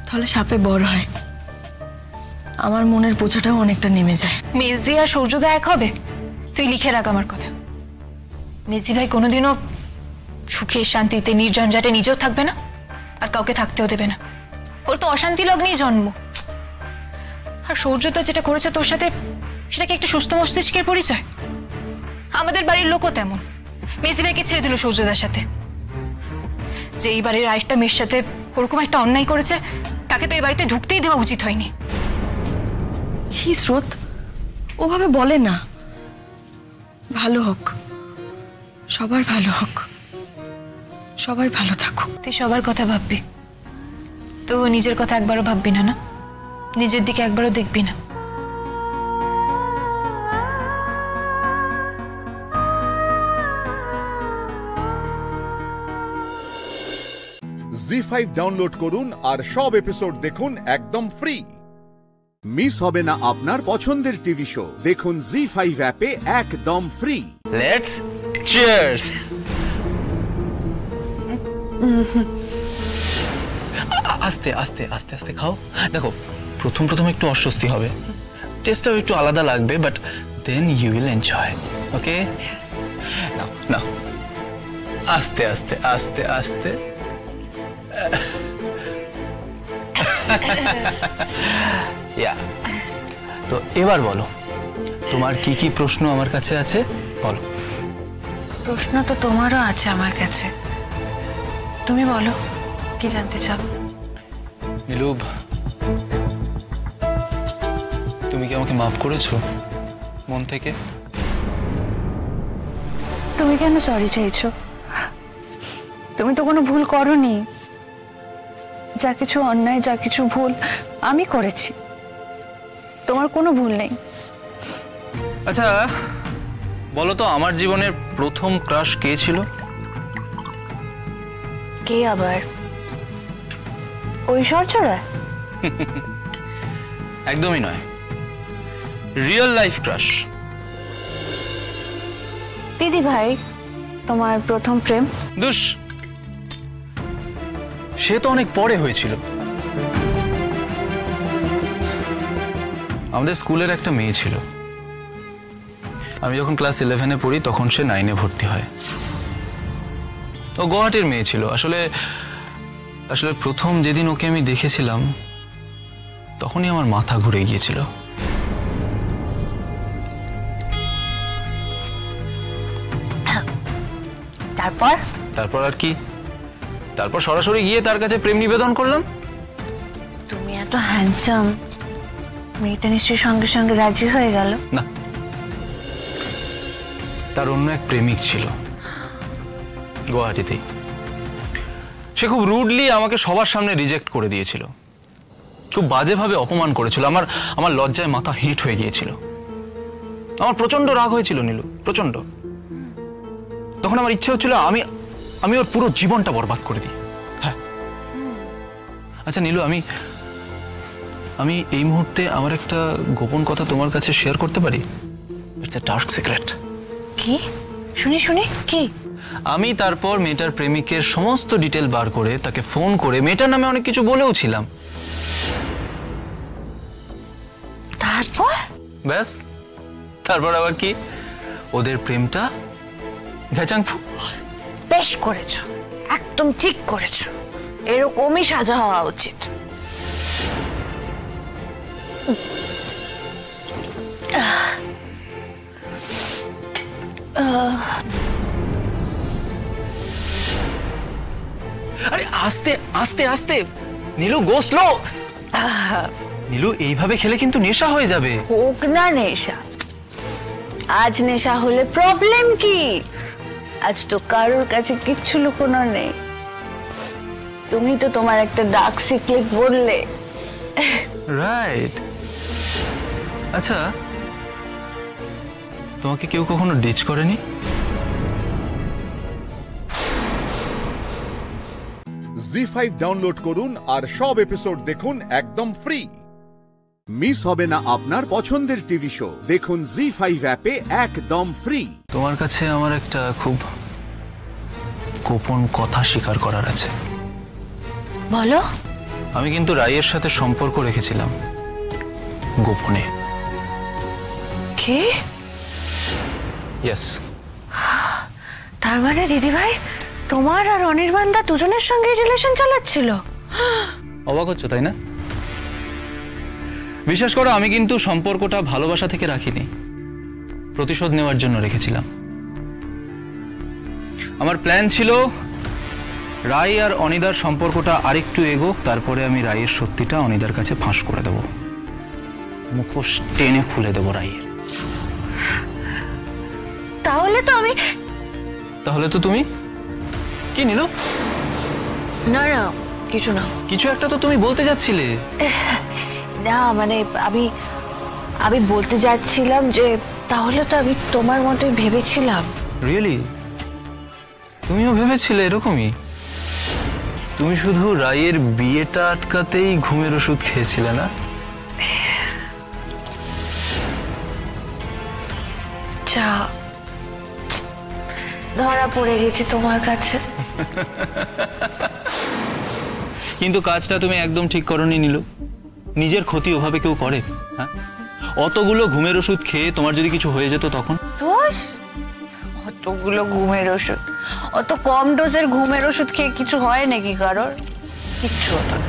তাহলে সাপে বড় হয়, আমার মনের বোঝাটাও অনেকটা নেমে যায়। মেজদি আর সূর্যদা এক হবে? তুই লিখে রাখ আমার কথা। মেজদি ভাই কোনোদিনও সুখে শান্তিতে নির্ঝঞ্ঝাটে নিজেও থাকবে না, আর কাউকে থাকতেও দেবে না। ওর তো অশান্তি লগ্নেই জন্ম। আর সূর্যদা যেটা করেছে তোর সাথে, সেটা কি একটা সুস্থ মস্তিষ্কের পরিচয়? আমাদের বাড়ির লোকও তেমন। মেজদি ভাইকে ছেড়ে দিল সূর্যদার সাথে। যে এই বাড়ির আরেকটা মেয়ের সাথে ওরকম একটা অন্যায় করেছে, তাকে তো এই বাড়িতে ঢুকতেই দেওয়া উচিত হয়নি। ছি স্রোত, ওভাবে বলে না। ভালো হোক, সবার ভালো হোক, সবাই ভালো থাকুক। তুই সবার কথা ভাববি, তো নিজের কথা একবারও ভাববি না? না, নিজের দিকে একবারও দেখবি না? জি5 ডাউনলোড করুন আর সব এপিসোড দেখুন একদম ফ্রি। মিস হবে না আপনার পছন্দের টিভি শো, দেখুন জি5 অ্যাপে একদম ফ্রি। Let's cheers. আস্তে আস্তে আস্তে আস্তে খাও। দেখো, প্রথম একটু অস্বস্তি হবে, টেস্টটাও একটু আলাদা লাগবে, but then you will enjoy. Okay, নাও নাও, আস্তে আস্তে আস্তে আস্তে। তো এবার বলো, তোমার কি কি প্রশ্ন আমার কাছে আছে, বলো। প্রশ্ন তো তোমারও আছে আমার কাছে, তুমি বলো কি জানতে চাও। নীলু, তুমি কি আমাকে মাফ করেছো মন থেকে? তুমি কেন সরি চাইছো? তুমি তো কোনো ভুল করোনি। যা কিছু অন্যায়, যা কিছু ভুল আমি করেছি, তোমার কোনো ভুল নেই। আচ্ছা বলো তো, আমার জীবনের প্রথম ক্রাশ কে ছিল? কে আবার? ঐশ্বর্যরা? একদমই নয়, রিয়েল লাইফ ক্রাশ। দিদি ভাই, তোমার প্রথম প্রেম? দুষ, সে তো অনেক পরে হয়েছিল। আমাদের স্কুলের একটা মেয়ে ছিল, আমি যখন ক্লাস 11-এ পড়ি তখন সে 9-এ ভর্তি হয়। ও গুয়াহাটির মেয়ে ছিল। আসলে প্রথম যেদিন ওকে আমি দেখেছিলাম তখনই আমার মাথা ঘুরে গিয়েছিল। তারপর আর কি, তারপর সরাসরি গিয়ে তার কাছে প্রেম নিবেদন করলাম। তুমি এত হ্যান্ডসাম, মেয়েটা নিশ্চয়ই সঙ্গে সঙ্গে রাজি হয়ে গেল? না, তার অন্য এক প্রেমিক ছিল গুয়াহাটিতেই। সে খুব রুডলি আমাকে সবার সামনে রিজেক্ট করে দিয়েছিল, খুব বাজেভাবে অপমান করেছিল। আমার লজ্জায় মাথা হিট হয়ে গিয়েছিল, আমার প্রচন্ড রাগ হয়েছিল নীলু, প্রচন্ড। তখন আমার ইচ্ছে হচ্ছিল আমি ওর পুরো জীবনটা বরবাদ করে দিই। হ্যাঁ, আচ্ছা নীলু, আমি এই মুহূর্তে আমার একটা গোপন কথা তোমার কাছে শেয়ার করতে পারি? It's a dark secret. কি? শুনি কি? আমি তারপর মেয়েটার প্রেমিকের সমস্ত ডিটেল বার করে তাকে ফোন করে মেয়েটার নামে অনেক কিছু বলেও ছিলাম। তারপর? ব্যাস, তারপর আবার কি, ওদের প্রেমটা ঘাচাংফু। বেশ করেছো, একদম ঠিক করেছো, এরকমই সাজা হওয়া উচিত। আরে আস্তে আস্তে আস্তে নীলু, গো স্লো। নীলু, এইভাবে খেলে কিন্তু নেশা হয়ে যাবে। হোক না নেশা, আজ নেশা হলে প্রবলেম কি? আজ তো কারোর কাছে কিচ্ছু লুকোনো নেই। তুমি তো তোমার একটা ডার্ক সিক্রেট বললে। রাইট। আচ্ছা, তোমাকে কেউ কখনো ডিচ করেনি? জি5 ডাউনলোড করুন আর সব এপিসোড দেখুন একদম ফ্রি। মিস হবে না আপনার পছন্দের টিভি শো। দেখুন জি5 অ্যাপে একদম ফ্রি। তোমার কাছে আমার একটা খুব গোপন কথা স্বীকার করার আছে। বলো। আমি কিন্তু রায়ের সাথে সম্পর্ক রেখেছিলাম গোপনে। কি? ইয়েস। তার মানে দিদি ভাই তোমার আর অনির্বাণদা দুজনের সঙ্গে রিলেশন চালাচ্ছিল? অবাক হচ্ছ তাই না? বিশ্বাস করো, আমি কিন্তু সম্পর্কটা ভালোবাসা থেকে রাখিনি, প্রতিশোধ নেওয়ার জন্য রেখেছিলাম। আমার প্ল্যান ছিল রায় আর অনিদার সম্পর্কটা আরেকটু এগোক, তারপরে আমি রায়ের সত্যিটা অনিদার কাছে ফাঁস করে দেব, মুখোশ টেনে খুলে দেব রায়ের। তাহলে তো তুমি কি নিল? না না, কিছু না। কিছু একটা তো তুমি বলতে যাচ্ছিলে। না মানে আমি বলতে যাচ্ছিলাম যে তাহলে তো আমি তোমার মতোই ভেবেছিলাম। রিয়েলি? তুমিও ভেবেছিলে এরকমই? তুমি শুধু রায়ের বিয়েটা আটকাতেই ঘুমের ওষুধ খেয়েছিলে না? যা ধরা পড়ে গেছি তোমার কাছে। কিন্তু কাজটা তুমি একদম ঠিক করনি নীলু। নিজের ক্ষতি ওভাবে কেউ করে? হ্যাঁ, অতগুলো ঘুমের ওষুধ খেয়ে তোমার যদি কিছু হয়ে যেত তখন? দোষ? অতগুলো ঘুমের ওষুধ, অত কম ডোজের ঘুমের ওষুধ খেয়ে কিছু হয় নাকি কারোর? কিচ্ছু হতো না।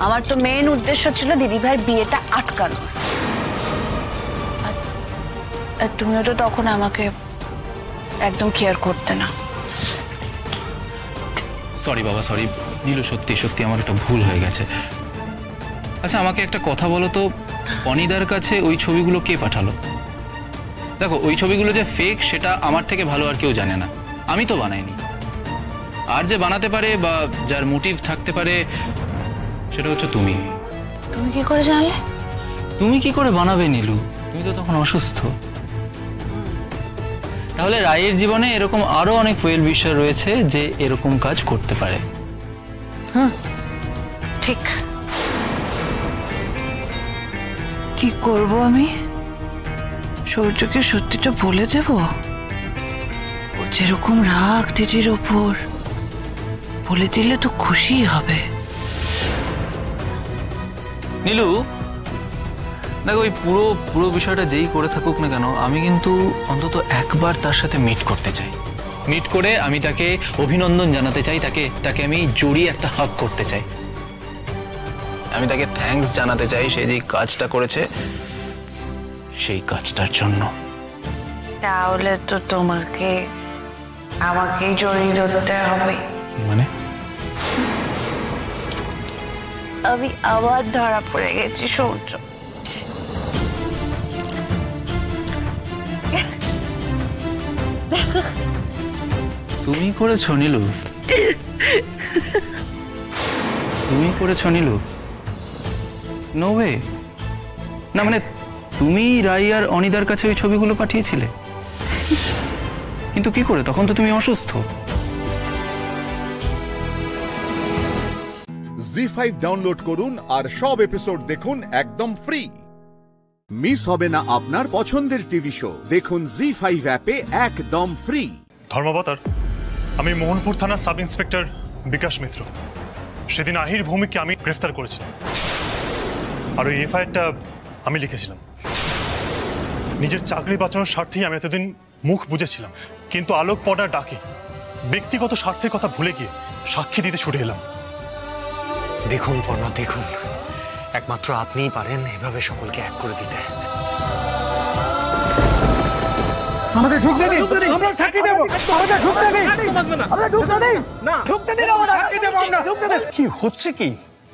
আমার তো মেইন উদ্দেশ্য ছিল দিদিভাইয়ের বিয়েটা আটকানো। আর তুমিও তো তখন আমাকে একদম কেয়ার করতে না। সরি বাবা, সরি নীলু, সত্যি সত্যি আমার একটা ভুল হয়ে গেছে। আচ্ছা আমাকে একটা কথা বলো তো, অনিদার কাছে ওই ছবিগুলো কে পাঠালো? দেখো, ওই ছবিগুলো যে ফেক সেটা আমার থেকে ভালো আর কেউ জানে না, আমি তো বানাইনি। আর যে বানাতে পারে বা যার মোটিভ থাকতে পারে সেটা হচ্ছে তুমি। তুমি কি করে জানলে? তুমি কি করে বানাবে নীলু? তুমি তো তখন অসুস্থ। তাহলে রায়ের জীবনে এরকম আরো অনেক ওয়েল উইশার রয়েছে যে এরকম কাজ করতে পারে। হ্যাঁ ঠিক। কি করব আমি? সূর্যকে সত্যিটা বলে দেব? ও যেরকম রাগ দিদির ওপর, বলে দিলে তো খুশি হবে। নীলু দেখো, ওই পুরো বিষয়টা যেই করে থাকুক না কেন, আমি কিন্তু অন্তত একবার তার সাথে মিট করতে চাই। মিট করে আমি তাকে অভিনন্দন জানাতে চাই, তাকে আমি জড়িয়ে একটা হাগ করতে চাই। আমি তাকে থ্যাঙ্কস জানাতে চাই সে যে কাজটা করেছে সেই কাজটার জন্য। তাহলে তো তোমাকে আমাকেই জড়িয়ে ধরতে হবে। মানে? আমি আবার ধরা পড়ে গেছি সূর্য। তুমি করেছো নীলু? তুমি করেছো নীলু? No way. না মানে তুমি রাই আর অনিদার কাছে ওই ছবিগুলো পাঠিয়েছিলে? কিন্তু কি করে? তখন তো তুমি অসুস্থ। জি5 ডাউনলোড করুন আর সব এপিসোড দেখুন একদম ফ্রি। মিস হবে না আপনার পছন্দের টিভি শো। দেখুন জি5 অ্যাপে একদম ফ্রি। ধর্মাবতার, আমি মোহনপুর থানার সাব ইন্সপেক্টর বিকাশ মিত্র। সেদিন আহির ভৌমিককে আমি গ্রেফতার করেছিলাম, আর ওই এফআইআরটা আমি লিখেছিলাম। নিজের চাকরি বাঁচানোর স্বার্থেই আমি এতদিন মুখ বুঝেছিলাম, কিন্তু আলোক পড়ার ডাকে ব্যক্তিগত স্বার্থের কথা ভুলে গিয়ে সাক্ষী দিতে ছুটে এলাম। দেখুন পর্ণা, দেখুন, একমাত্র আপনিই পারেন এভাবে সকলকে এক করে দিতে। আমাদের ঢুকতে দিন, আমরা সাক্ষী দেব। আমাদের ঢুকতে দিন, আমরা ঢুকতে দিন, না ঢুকতে দিন, আমরা সাক্ষী দেব। আমরা ঢুকতে দিন। কি হচ্ছে কি?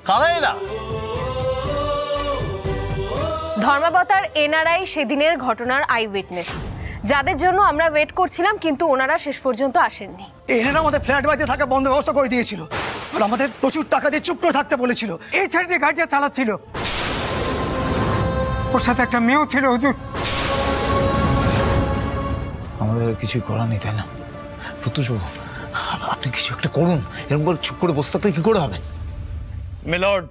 কারা এরা? ধর্মাবতার এনআরআই সেদিনের ঘটনার আই উইটনেস। যাদের জন্য আমরা ওয়েট করছিলাম, কিন্তু ওনারা শেষ পর্যন্ত আসেননি। এখানে আমাদের ফ্ল্যাট বাড়িতে থাকা বন্ধ ব্যবস্থা করে দিয়েছিল আর আমাদের প্রচুর টাকা দিয়ে চুপ করে থাকতে বলেছিল। এই ছেলে যে গাড়িটা চালাচ্ছিল ওর সাথে একটা মেয়েও ছিল। হুজুর, আমাদের কিছুই করার নেই, তাই না? প্রত্যুষবাবু, আপনি কিছু একটা করুন। এরকম করে চুপ করে বসে থাকলে কি করে হবে? মিলর্ড,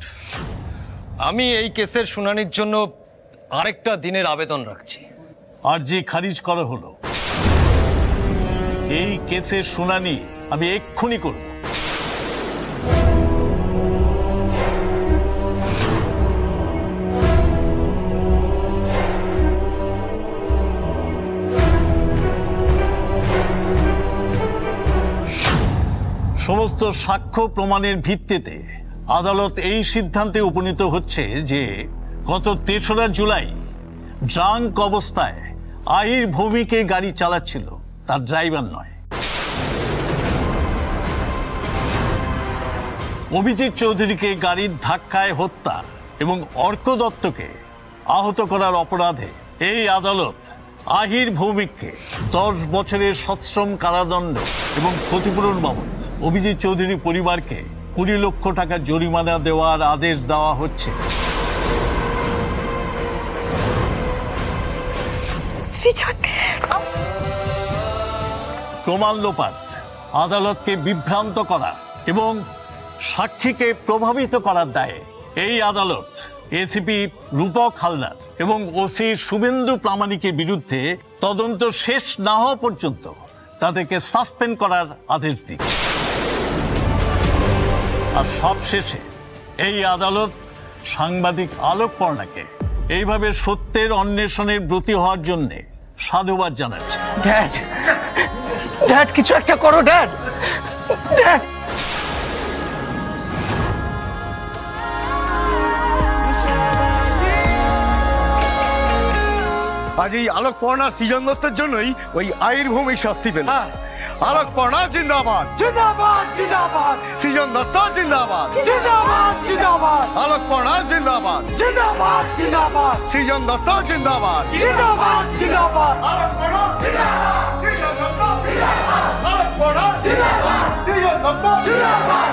আমি এই কেসের শুনানির জন্য আরেকটা দিনের আবেদন রাখছি। আরজি খারিজ করা হলো। এই কেসের শুনানি আমি এক্ষুনি করব। সমস্ত সাক্ষ্য প্রমাণের ভিত্তিতে আদালত এই সিদ্ধান্তে উপনীত হচ্ছে যে গত ৩রা জুলাই ড্রাঙ্ক অবস্থায় আহির ভৌমিকে গাড়ি চালাচ্ছিল, তার ড্রাইভার নয়। অভিজিৎ চৌধুরীকে গাড়ির ধাক্কায় হত্যা এবং অর্ক দত্তকে আহত করার অপরাধে এই আদালত আহির ভৌমিককে 10 বছরের সশ্রম কারাদণ্ড এবং ক্ষতিপূরণ বাবদ অভিজিৎ চৌধুরী পরিবারকে 20 লক্ষ টাকা জরিমানা দেওয়ার আদেশ দেওয়া হচ্ছে। প্রমাণ লোপাট, আদালতকে বিভ্রান্ত করা এবং সাক্ষীকে প্রভাবিত করার দায়ে এই আদালত এসিপি রূপক হালদার এবং ওসি শুভেন্দু প্রামাণিকের বিরুদ্ধে তদন্ত শেষ না হওয়া পর্যন্ত তাদেরকে সাসপেন্ড করার আদেশ দিচ্ছে। আর সবশেষে এই আদালত সাংবাদিক আলোক পর্ণাকে এইভাবে সত্যের অন্বেষণের ব্রতী হওয়ার জন্য সাধুবাদ জানাচ্ছে। ড্যাড, ড্যাড কিছু একটা করো ড্যাড, ড্যাড। আজ এই আলোক পর্ণার সৃজন দত্তের জন্যই ওই আহির ভূমি শাস্তি পেল। আলোক পর্ণা জিন্দাবাদ, জিন্দাবাদ, জিন্দাবাদ। সৃজন দত্ত জিন্দাবাদ, জিন্দাবাদ, জিন্দাবাদ। আলোক পর্ণা জিন্দাবাদ, জিন্দাবাদ, জিন্দাবাদ। সৃজন দত্ত জিন্দাবাদ, জিন্দাবাদ, জিন্দাবাদ। আলোক পর্ণা জিন্দাবাদ, সৃজন দত্ত জিন্দাবাদ, আলোক পর্ণা জিন্দাবাদ, সৃজন দত্ত জিন্দাবাদ।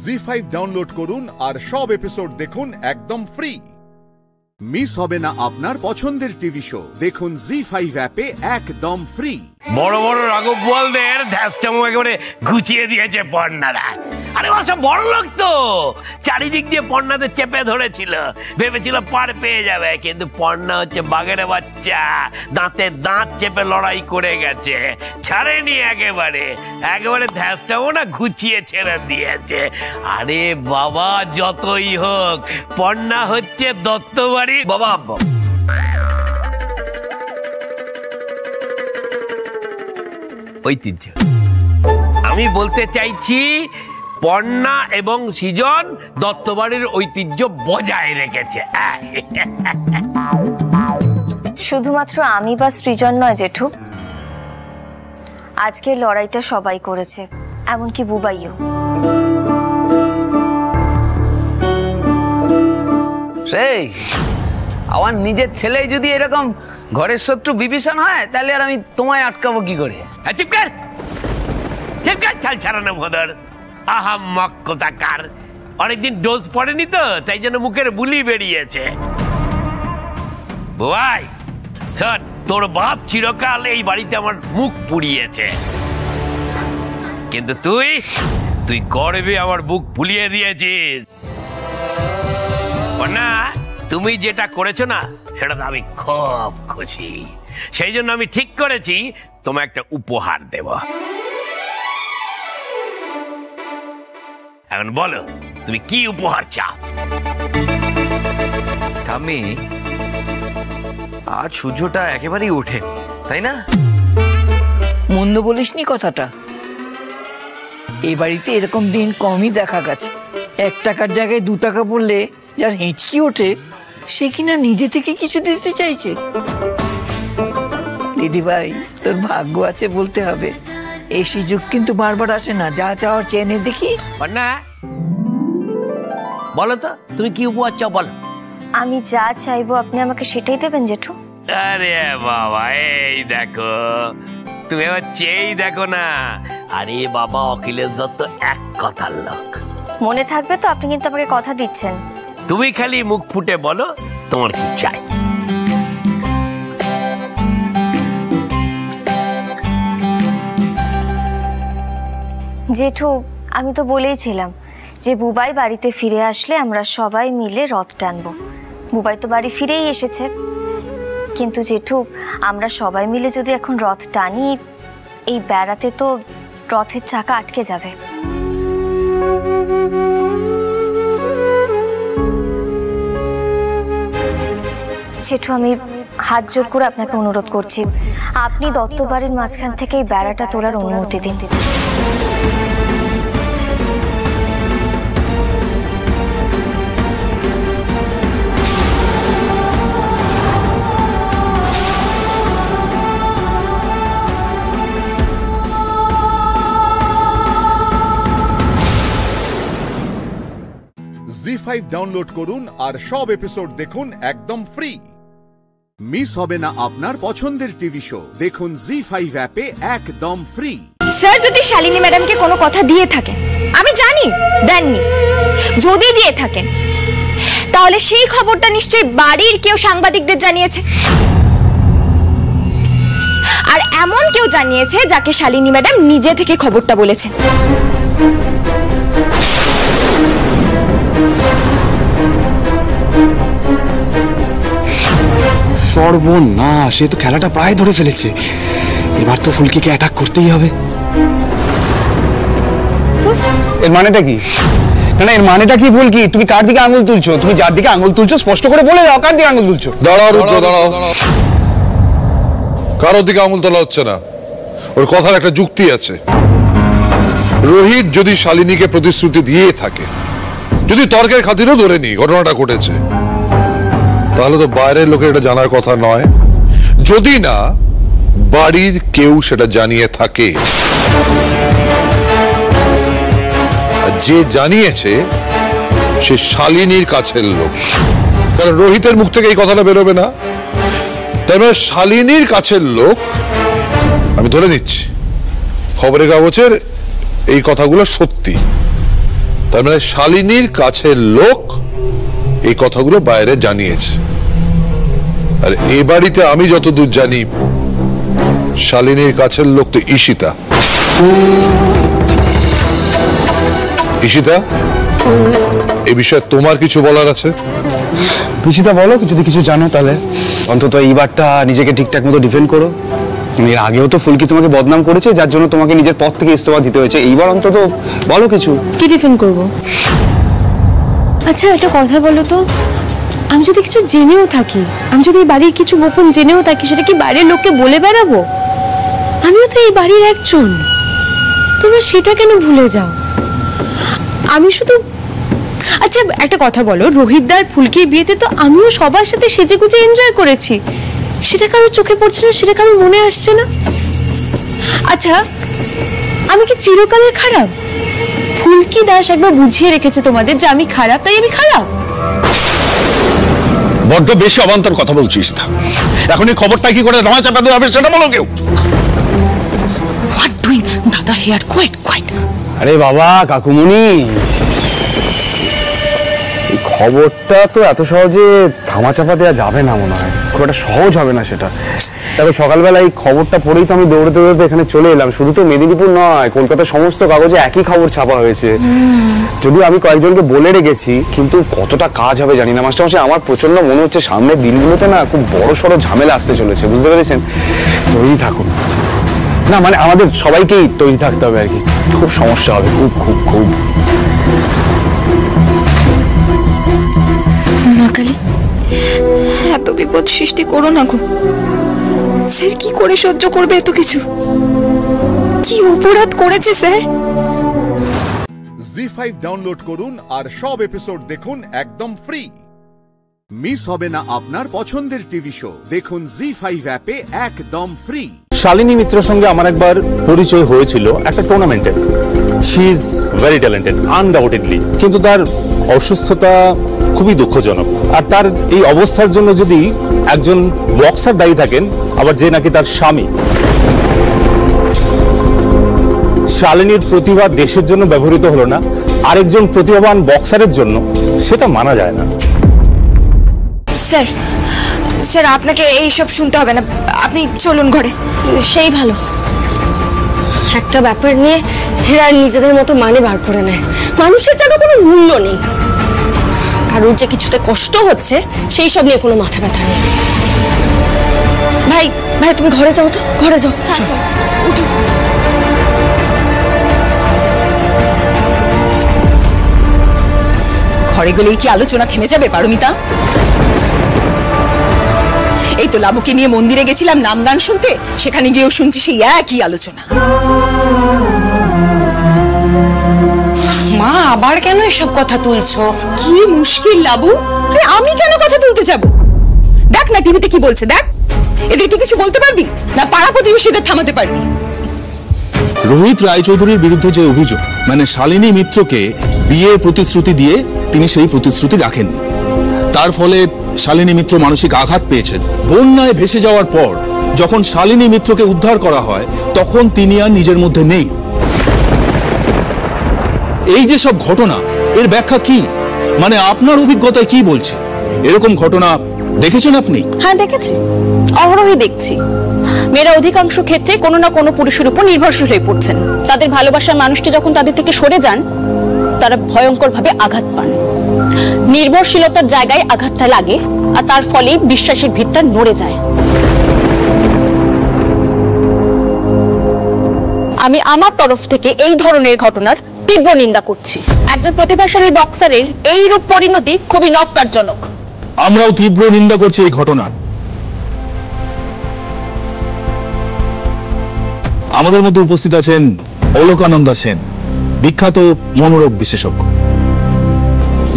জি5 ডাউনলোড করুন আর সব এপিসোড দেখুন একদম ফ্রি। মিস হবে না আপনার পছন্দের টিভি শো, দেখুন জি5 অ্যাপে একদম ফ্রি। বড় বড় রাঘব বোয়ালদের ধ্যাসটামো একেবারে গুছিয়ে দিয়েছে পর্ণারা। আরে সব বড় লোক তো, চারিদিক দিয়ে পর্ণাদের চেপে ধরেছিল, ভেবেছিল পার পেয়ে যাবে, কিন্তু পর্ণা হচ্ছে বাঘের বাচ্চা, দাঁতে দাঁত চেপে লড়াই করে গেছে, ছাড়েনি একেবারে। একেবারে ধ্যাসটামো না গুছিয়ে ছেড়ে দিয়েছে। আরে বাবা, যতই হোক পর্ণা হচ্ছে দত্তবাড়ির বাবা। ঐতিহ্য আমি বলতে চাইছি, পর্ণা এবং সৃজন দত্তবাড়ির ঐতিহ্য বজায় রেখেছে। শুধুমাত্র আমি বা সৃজন নয় জেঠু, আজকের লড়াইটা সবাই করেছে, এমনকি বুবাইও। সেই আমার নিজের ছেলে যদি এরকম ঘরের শত্রু বিভীষণ হয়, তাহলে আর আমি তোমায় আটকাবো কি করে? চিপকার চিপকার, ছাল ছাড়ানো ভোদর, আহাম্মক কোথাকার। অনেকদিন ডোজ পড়েনি তো, তাই জন্য মুখের বুলি বেরিয়েছে। ভাই স্যার, তোর বাপ চিরকাল এই বাড়িতে আমার মুখ পুড়িয়েছে, কিন্তু তুই গর্বে আমার বুক ফুলিয়ে দিয়েছিস। না, তুমি যেটা করেছো না, সেটা আমি খুব খুশি। সেই জন্য আমি ঠিক করেছি তোমায় একটা উপহার দেব। এখন বলো, তুমি কি উপহার চাও? ঠাম্মি, আজ সূর্যটা একেবারেই ওঠেনি, তাই না? মন্দ বলিসনি কথাটা। এই বাড়িতে এরকম দিন কমই দেখা গেছে। 1 টাকার জায়গায় 2 টাকা পড়লে যার হেঁচকি ওঠে, সে কিনা নিজে থেকে কিছু দিতে চাইছে। দিদি ভাই, তোর ভাগ্য আছে বলতে হবে। এই সুযোগ কিন্তু বারবার আসে না। যা চাওয়ার চেয়ে নে দেখি। না, বলো তো তুমি কি উপহার চাও, বলো। আমি যা চাইবো আপনি আমাকে সেটাই দেবেন জেঠু? আরে বাবা, এই দেখো, তুমি এবার চেয়েই দেখো না। আরে বাবা, অখিলেশ দত্ত এক কথার লোক। মনে থাকবে তো? আপনি কিন্তু আমাকে কথা দিচ্ছেন। তুমি খালি মুখ ফুটে বলো তোমার কি চাই। জেঠু, আমি তো বলেইছিলাম যে বুবাই বাড়িতে ফিরে আসলে আমরা সবাই মিলে রথ টানবো। বুবাই তো বাড়ি ফিরেই এসেছে, কিন্তু জেঠু আমরা সবাই মিলে যদি এখন রথ টানি, এই বেড়াতে তো রথের চাকা আটকে যাবে। জেঠু, আমি হাত জোর করে আপনাকে অনুরোধ করছি, আপনি দত্ত বাড়ির মাঝখান থেকে এই বেড়াটা তোলার অনুমতি দিন। জি5 ডাউনলোড করুন আর সব এপিসোড দেখুন একদম ফ্রি। মিস হবে না আপনার পছন্দের টিভি শো, দেখুন জি5 অ্যাপে একদম ফ্রি। স্যার, যদি শালিনী ম্যাডামকে কোনো কথা দিয়ে থাকেন, আমি জানি দেননি, যদি দিয়ে থাকেন তাহলে সেই খবরটা নিশ্চয়ই বাড়ির কেউ সাংবাদিকদের জানিয়েছে, আর এমন কেউ জানিয়েছে যাকে শালিনী ম্যাডাম নিজে থেকে খবরটা বলেছেন। সর্বনাশ, সে তো খেলাটা প্রায় ধরে ফেলেছে। এবার তো ফুলকিকে অ্যাটাক করতেই হবে। এর মানেটা কি? না, এর মানেটা কি ফুলকি? তুমি কার দিকে আঙুল তুলছো? তুমি যার দিকে আঙুল তুলছো স্পষ্ট করে বলে দাও, কার দিকে আঙুল তুলছো? দাঁড়াও রুদ্র, দাঁড়াও। কারোর দিকে আঙুল তোলা হচ্ছে না, ওর কথার একটা যুক্তি আছে। রোহিত যদি শালিনীকে প্রতিশ্রুতি দিয়ে থাকে, যদি তর্কের খাতিরও ধরে নি ঘটনাটা ঘটেছে, তাহলে তো বাইরের লোকের এটা জানার কথা নয়, যদি না বাড়ির কেউ সেটা জানিয়ে থাকে। যে জানিয়েছে সে শালিনীর কাছের লোক, কারণ রোহিতের মুখ থেকে এই কথাটা বেরোবে না। তাই মানে শালিনীর কাছের লোক, আমি ধরে নিচ্ছি খবরের কাগজের এই কথাগুলো সত্যি। তার মানে শালিনীর কাছের লোক এই কথাগুলো বাইরে জানিয়েছে। আর এ বাড়িতে আমি যতদূর জানি শালিনীর কাছের লোক তো ঈশিতা। ঈশিতা, এ বিষয়ে তোমার কিছু বলার আছে? ঈশিতা বলো, যদি কিছু জানো তাহলে অন্তত এইবারটা নিজেকে ঠিকঠাক মতো ডিফেন্ড করো। এর আগেও তো ফুলকি তোমাকে বদনাম করেছে, যার জন্য তোমাকে নিজের পদ থেকে ইস্তফা দিতে হয়েছে। এইবার অন্তত বলো কিছু। কি ডিফেন্ড করবো? আচ্ছা, একটা কথা বলো তো, আমি যদি কিছু জেনেও থাকি, আমি যদি এই বাড়ির কিছু গোপন জেনেও থাকি, সেটা কি বাইরের লোককে বলে বেড়াবো? আমিও তো এই বাড়ির একজন, তোমরা সেটা কেন ভুলে যাও? আমি শুধু, আচ্ছা একটা কথা বলো, রোহিতদার ফুলকির বিয়েতে তো আমিও সবার সাথে সেজে গুজে এনজয় করেছি, সেটা কারো চোখে পড়ছে না, সেটা কারো মনে আসছে না। আচ্ছা, আমি কি চিরকালের খারাপ? ফুলকি দাস একবার বুঝিয়ে রেখেছে তোমাদের যে আমি খারাপ, তাই আমি খারাপ? বড্ড বেশি অবান্তর কথা বলছিস না। এখন এই খবরটা কি করে ধামা চাপা দেওয়া হবে সেটা বলো কেউ। What doing dada here? Quite quite. আরে বাবা কাকুমণি, এই খবরটা তো এত সহজে ধামাচাপা দেওয়া যাবে না, মনে হয় খুব একটা সহজ হবে না সেটা। দেখো, সকালবেলা এই খবরটা পড়েই তো আমি দৌড়তে দৌড়তে এখানে চলে এলাম। শুধু তো মেদিনীপুর নয়, কলকাতার সমস্ত কাগজে একই খবর ছাপা হয়েছে। যদিও আমি কয়েকজনকে বলে রেখেছি, কিন্তু কতটা কাজ হবে জানি না। মাস্টারমশাই, আমার প্রচন্ড মনে হচ্ছে সামনের দিনগুলোতে না খুব বড় সড়ো ঝামেলা আসতে চলেছে, বুঝতে পেরেছেন? তৈরি থাকুন। না মানে আমাদের সবাইকেই তৈরি থাকতে হবে আর কি, খুব সমস্যা হবে, খুব খুব খুব। মা কালী, এত বিপদ সৃষ্টি করো না গো। স্যার কি করে সহ্য করবে এত কিছু? কি অপরাধ করেছে স্যার? জি5 ডাউনলোড করুন আর সব এপিসোড দেখুন একদম ফ্রি। মিস হবে না আপনার পছন্দের টিভি শো, দেখুন জি5 অ্যাপে একদম ফ্রি। শালিনী মিত্রের সঙ্গে আমার একবার পরিচয় হয়েছিল একটা টুর্নামেন্টে। She is very talented undoubtedly, কিন্তু তার অসুস্থতা খুবই দুঃখজনক। আর তার এই অবস্থার জন্য যদি একজন বক্সার দায়ী থাকেন, আবার যে নাকি তার স্বামী, শালিনীর প্রতিভা দেশের জন্য ব্যবহৃত হলো না আরেকজন প্রতিভাবান বক্সারের জন্য, সেটা মানা যায় না। স্যার স্যার আপনাকে এইসব শুনতে হবে না, আপনি চলুন ঘরে। সেই ভালো। একটা ব্যাপার নিয়ে এরা নিজেদের মতো মানে বার করে নেয়, মানুষের যেন কোনো মূল্য নেই। কারোর যে কিছুতে কষ্ট হচ্ছে সেই সব নিয়ে কোনো মাথা ব্যথা নেই। ভাই ভাই তুমি ঘরে যাও তো, ঘরে যাও। উঠো। ঘরে গেলেই কি আলোচনা থেমে যাবে পারমিতা? এই তো লাবুকে নিয়ে মন্দিরে গেছিলাম নাম গান শুনতে, সেখানে গিয়েও শুনছি সেই একই আলোচনা। মা আবার কেন এসব কথা তুলছো? কি মুশকিল লাবু, আমি কেন কথা তুলতে যাব? দেখ না টিভিতে কি বলছে, দেখ। এদের তুই কিছু বলতে পারবি না? পাড়া প্রতিবেশীদের থামাতে পারবি? রোহিত রায়চৌধুরীর বিরুদ্ধে যে অভিযোগ, মানে শালিনী মিত্রকে বিয়ের প্রতিশ্রুতি দিয়ে তিনি সেই প্রতিশ্রুতি রাখেননি, তার ফলে শালিনী মিত্র মানসিক আঘাত পেয়েছেন। বন্যায় ভেসে যাওয়ার পর যখন শালিনী মিত্রকে উদ্ধার করা হয়, তখন তিনি আর নিজের মধ্যে নেই। এই যে সব ঘটনা, এর ব্যাখ্যা কি? মানে আপনার অভিজ্ঞতায় কি বলছে? এরকম ঘটনা দেখেছেন আপনি? হ্যাঁ দেখেছি, অহরহই দেখছি। মেয়েরা অধিকাংশ ক্ষেত্রে কোনো না কোনো পুরুষের উপর নির্ভরশীল হয়ে পড়ছেন। তাদের ভালোবাসার মানুষটি যখন তাদের থেকে সরে যান, তারা ভয়ঙ্করভাবে আঘাত পান। নির্ভরশীলতার জায়গায় আঘাতটা লাগে, আর তার ফলে বিশ্বাসের ভিতটা নড়ে যায়। আমি আমার তরফ থেকে এই ধরনের ঘটনার তীব্র নিন্দা করছি। একজন প্রতিভাশালী বক্সারের এই রূপ পরিণতি খুবই নক্কারজনক। আমরাও তীব্র নিন্দা করছি এই ঘটনার। আমাদের মধ্যে উপস্থিত আছেন অলোকানন্দা সেন, বিখ্যাত মনোরোগ বিশেষজ্ঞ।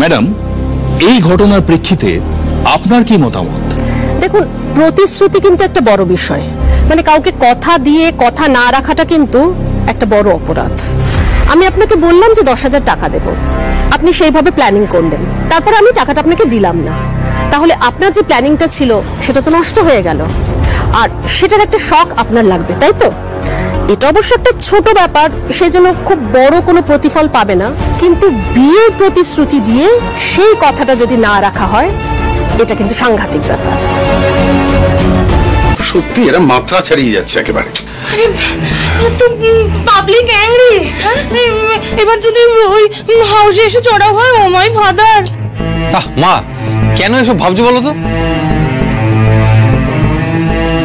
ম্যাডাম, এই ঘটনার প্রেক্ষিতে আপনার কি মতামত? দেখুন, প্রতিশ্রুতি কিন্তু একটা বড় বিষয়। মানে কাউকে কথা দিয়ে কথা না রাখাটা কিন্তু একটা বড় অপরাধ। আমি আপনাকে বললাম যে 10,000 টাকা দেব, আপনি সেইভাবে প্ল্যানিং করলেন, তারপর আমি টাকাটা আপনাকে দিলাম না, তাহলে আপনার যে প্ল্যানিংটা ছিল সেটা তো নষ্ট হয়ে গেল, আর সেটার একটা শক আপনার লাগবে, তাই তো? এটা অবশ্য একটা ছোট ব্যাপার, সেজন্য খুব বড় কোনো প্রতিফল পাবে না, কিন্তু বিয়ের প্রতিশ্রুতি দিয়ে সেই কথাটা যদি না রাখা হয়, এটা কিন্তু সাংঘাতিক ব্যাপার। সত্যি এরা মাত্রা ছাড়িয়ে যাচ্ছে একেবারে। পাবলিক অ্যাংরি, এবার যদি ওই হাউসে এসে চড়াও হয়, ও মাই ফাদার। মা কেন এসব ভাবছো বলো তো?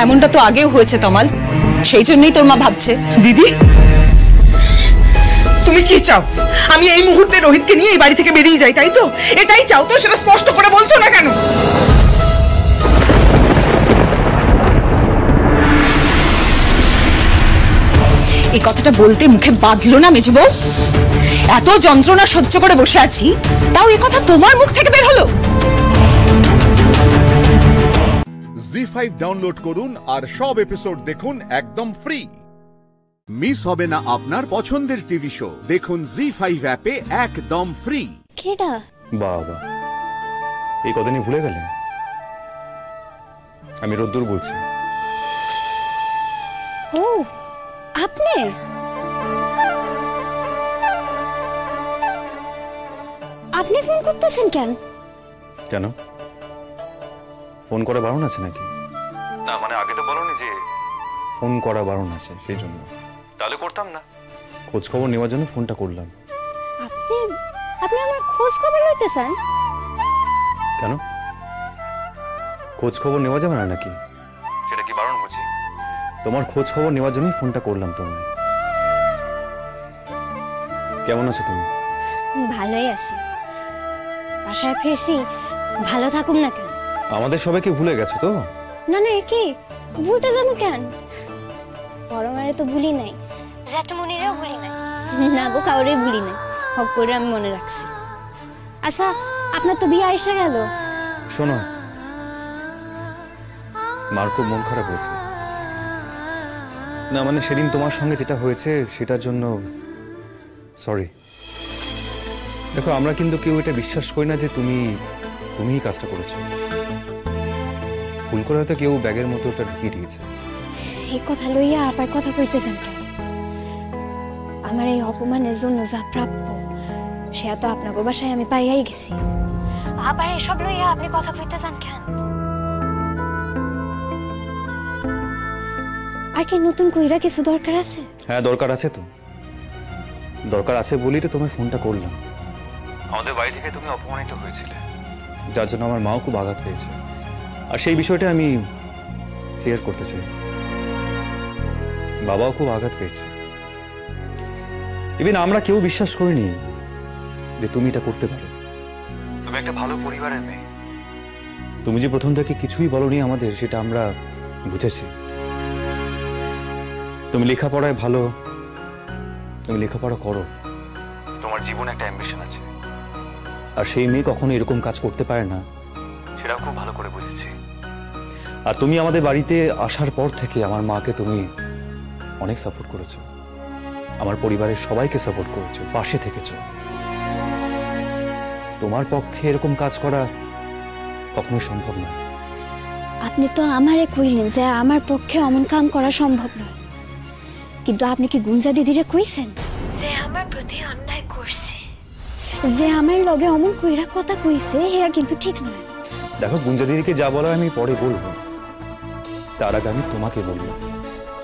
এমনটা তো আগেও হয়েছে তমাল, সেই জন্যই তোর মা ভাবছে। দিদি তুমি কি চাও? আমি এই মুহূর্তে রোহিতকে নিয়ে এই বাড়ি থেকে বেরিয়ে যাই, তাই তো? এটাই চাও তো? সেটা স্পষ্ট করে বলছো না কেন? এই কথাটা বলতে মুখে বাঁধলো না মেজবউ? এত যন্ত্রণা সহ্য করে বসে আছি, তাও এই কথা তোমার মুখ থেকে বের হলো? জি5 ডাউনলোড করুন আর সব এপিসোড দেখুন একদম ফ্রি। মিস হবে না আপনার পছন্দের টিভি শো, দেখুন জি5 অ্যাপে একদম ফ্রি। কেডা? বাবা, এই কদিনই ভুলে গেলে? আমি রোদ্দুর বলছি। ও আপনি? আপনি ফোন করতেছেন কেন? কেন, ফোন করা বারণ আছে নাকি? না মানে আগে তো বলনি যে ফোন করা বারণ আছে, সেই জন্য। তাহলে করতাম না, খোঁজ খবর নেওয়ার জন্য ফোনটা করলাম। আপনি আপনি আমার খোঁজ খবর লইতেছেন কেন? খোঁজ খবর নেওয়া যাবে না নাকি? সেটা কি বারণ বুঝি? তোমার খোঁজ খবর নেওয়ার জন্যই ফোনটা করলাম তোমায়। কেমন আছো তুমি? ভালোই আছি। বাসায় ফিরছি, ভালো থাকুন না কেন? আমাদের সবাইকে ভুলে গেছো তো? না না, কি ভুলতে যাবো কেন? বড় মারে তো ভুলি নাই, জ্যাঠমনিরেও ভুলি নাই, না গো কাউরে ভুলি নাই, সব করে আমি মনে রাখছি। আচ্ছা, আপনার তো বিয়ে এসে গেল। শোনো, মার খুব মন খারাপ হয়েছে। না মানে সেদিন তোমার সঙ্গে যেটা হয়েছে সেটার জন্য সরি। দেখো আমরা কিন্তু কেউ এটা বিশ্বাস করি না যে তুমিই কাজটা করেছো। ভুল করে হয়তো কেউ ব্যাগের মতো ওটা ঢুকিয়ে দিয়েছে। এই কথা লইয়া আবার কথা কইতে যান কেন? আমার এই অপমানের জন্য যা প্রাপ্য সে তো আপনাকে বাসায় আমি পাইয়াই গেছি, আবার এসব লইয়া আপনি কথা কইতে যান কেন? আর কি নতুন কইরা কিছু দরকার আছে? হ্যাঁ দরকার আছে তো, দরকার আছে বলেই তো তোমার ফোনটা করলাম। আমাদের বাড়ি থেকে তুমি অপমানিত হয়েছিলে, যার জন্য আমার মাও খুব আঘাত পেয়েছে, আর সেই বিষয়টা আমি ক্লিয়ার করতে চাই। বাবাও খুব আঘাত পেয়েছে। ইভেন আমরা কেউ বিশ্বাস করিনি যে তুমি এটা করতে পারো। তুমি একটা ভালো পরিবারের মেয়ে। তুমি যে প্রথম থেকে কিছুই বলনি আমাদের, সেটা আমরা বুঝেছি। তুমি লেখাপড়ায় ভালো, তুমি লেখাপড়া করো, তোমার জীবনে একটা অ্যাম্বিশন আছে, আর সেই মেয়ে কখনো এরকম কাজ করতে পারে না, সেটাও খুব ভালো করে বুঝেছি। আর তুমি আমাদের বাড়িতে আসার পর থেকে আমার মাকে তুমি অনেক সাপোর্ট করেছো, আমার পরিবারের সবাইকে সাপোর্ট করেছো, পাশে থেকেছো। তোমার পক্ষে এরকম কাজ করা কখনোই সম্ভব না। আপনি তো আমারে কইলেন যে আমার পক্ষে অমন কাম করা সম্ভব নয়, কিন্তু আপনি কি গুঞ্জা দিদিরে কইছেন যে আমার প্রতি অন্যায় করছে, যে আমার লগে অমন কইরা কথা কইছে? হ্যাঁ কিন্তু ঠিক নয়। দেখো গুঞ্জা দিদিকে যা বলার আমি পরে বলবো, তার আগে আমি তোমাকে বলবো।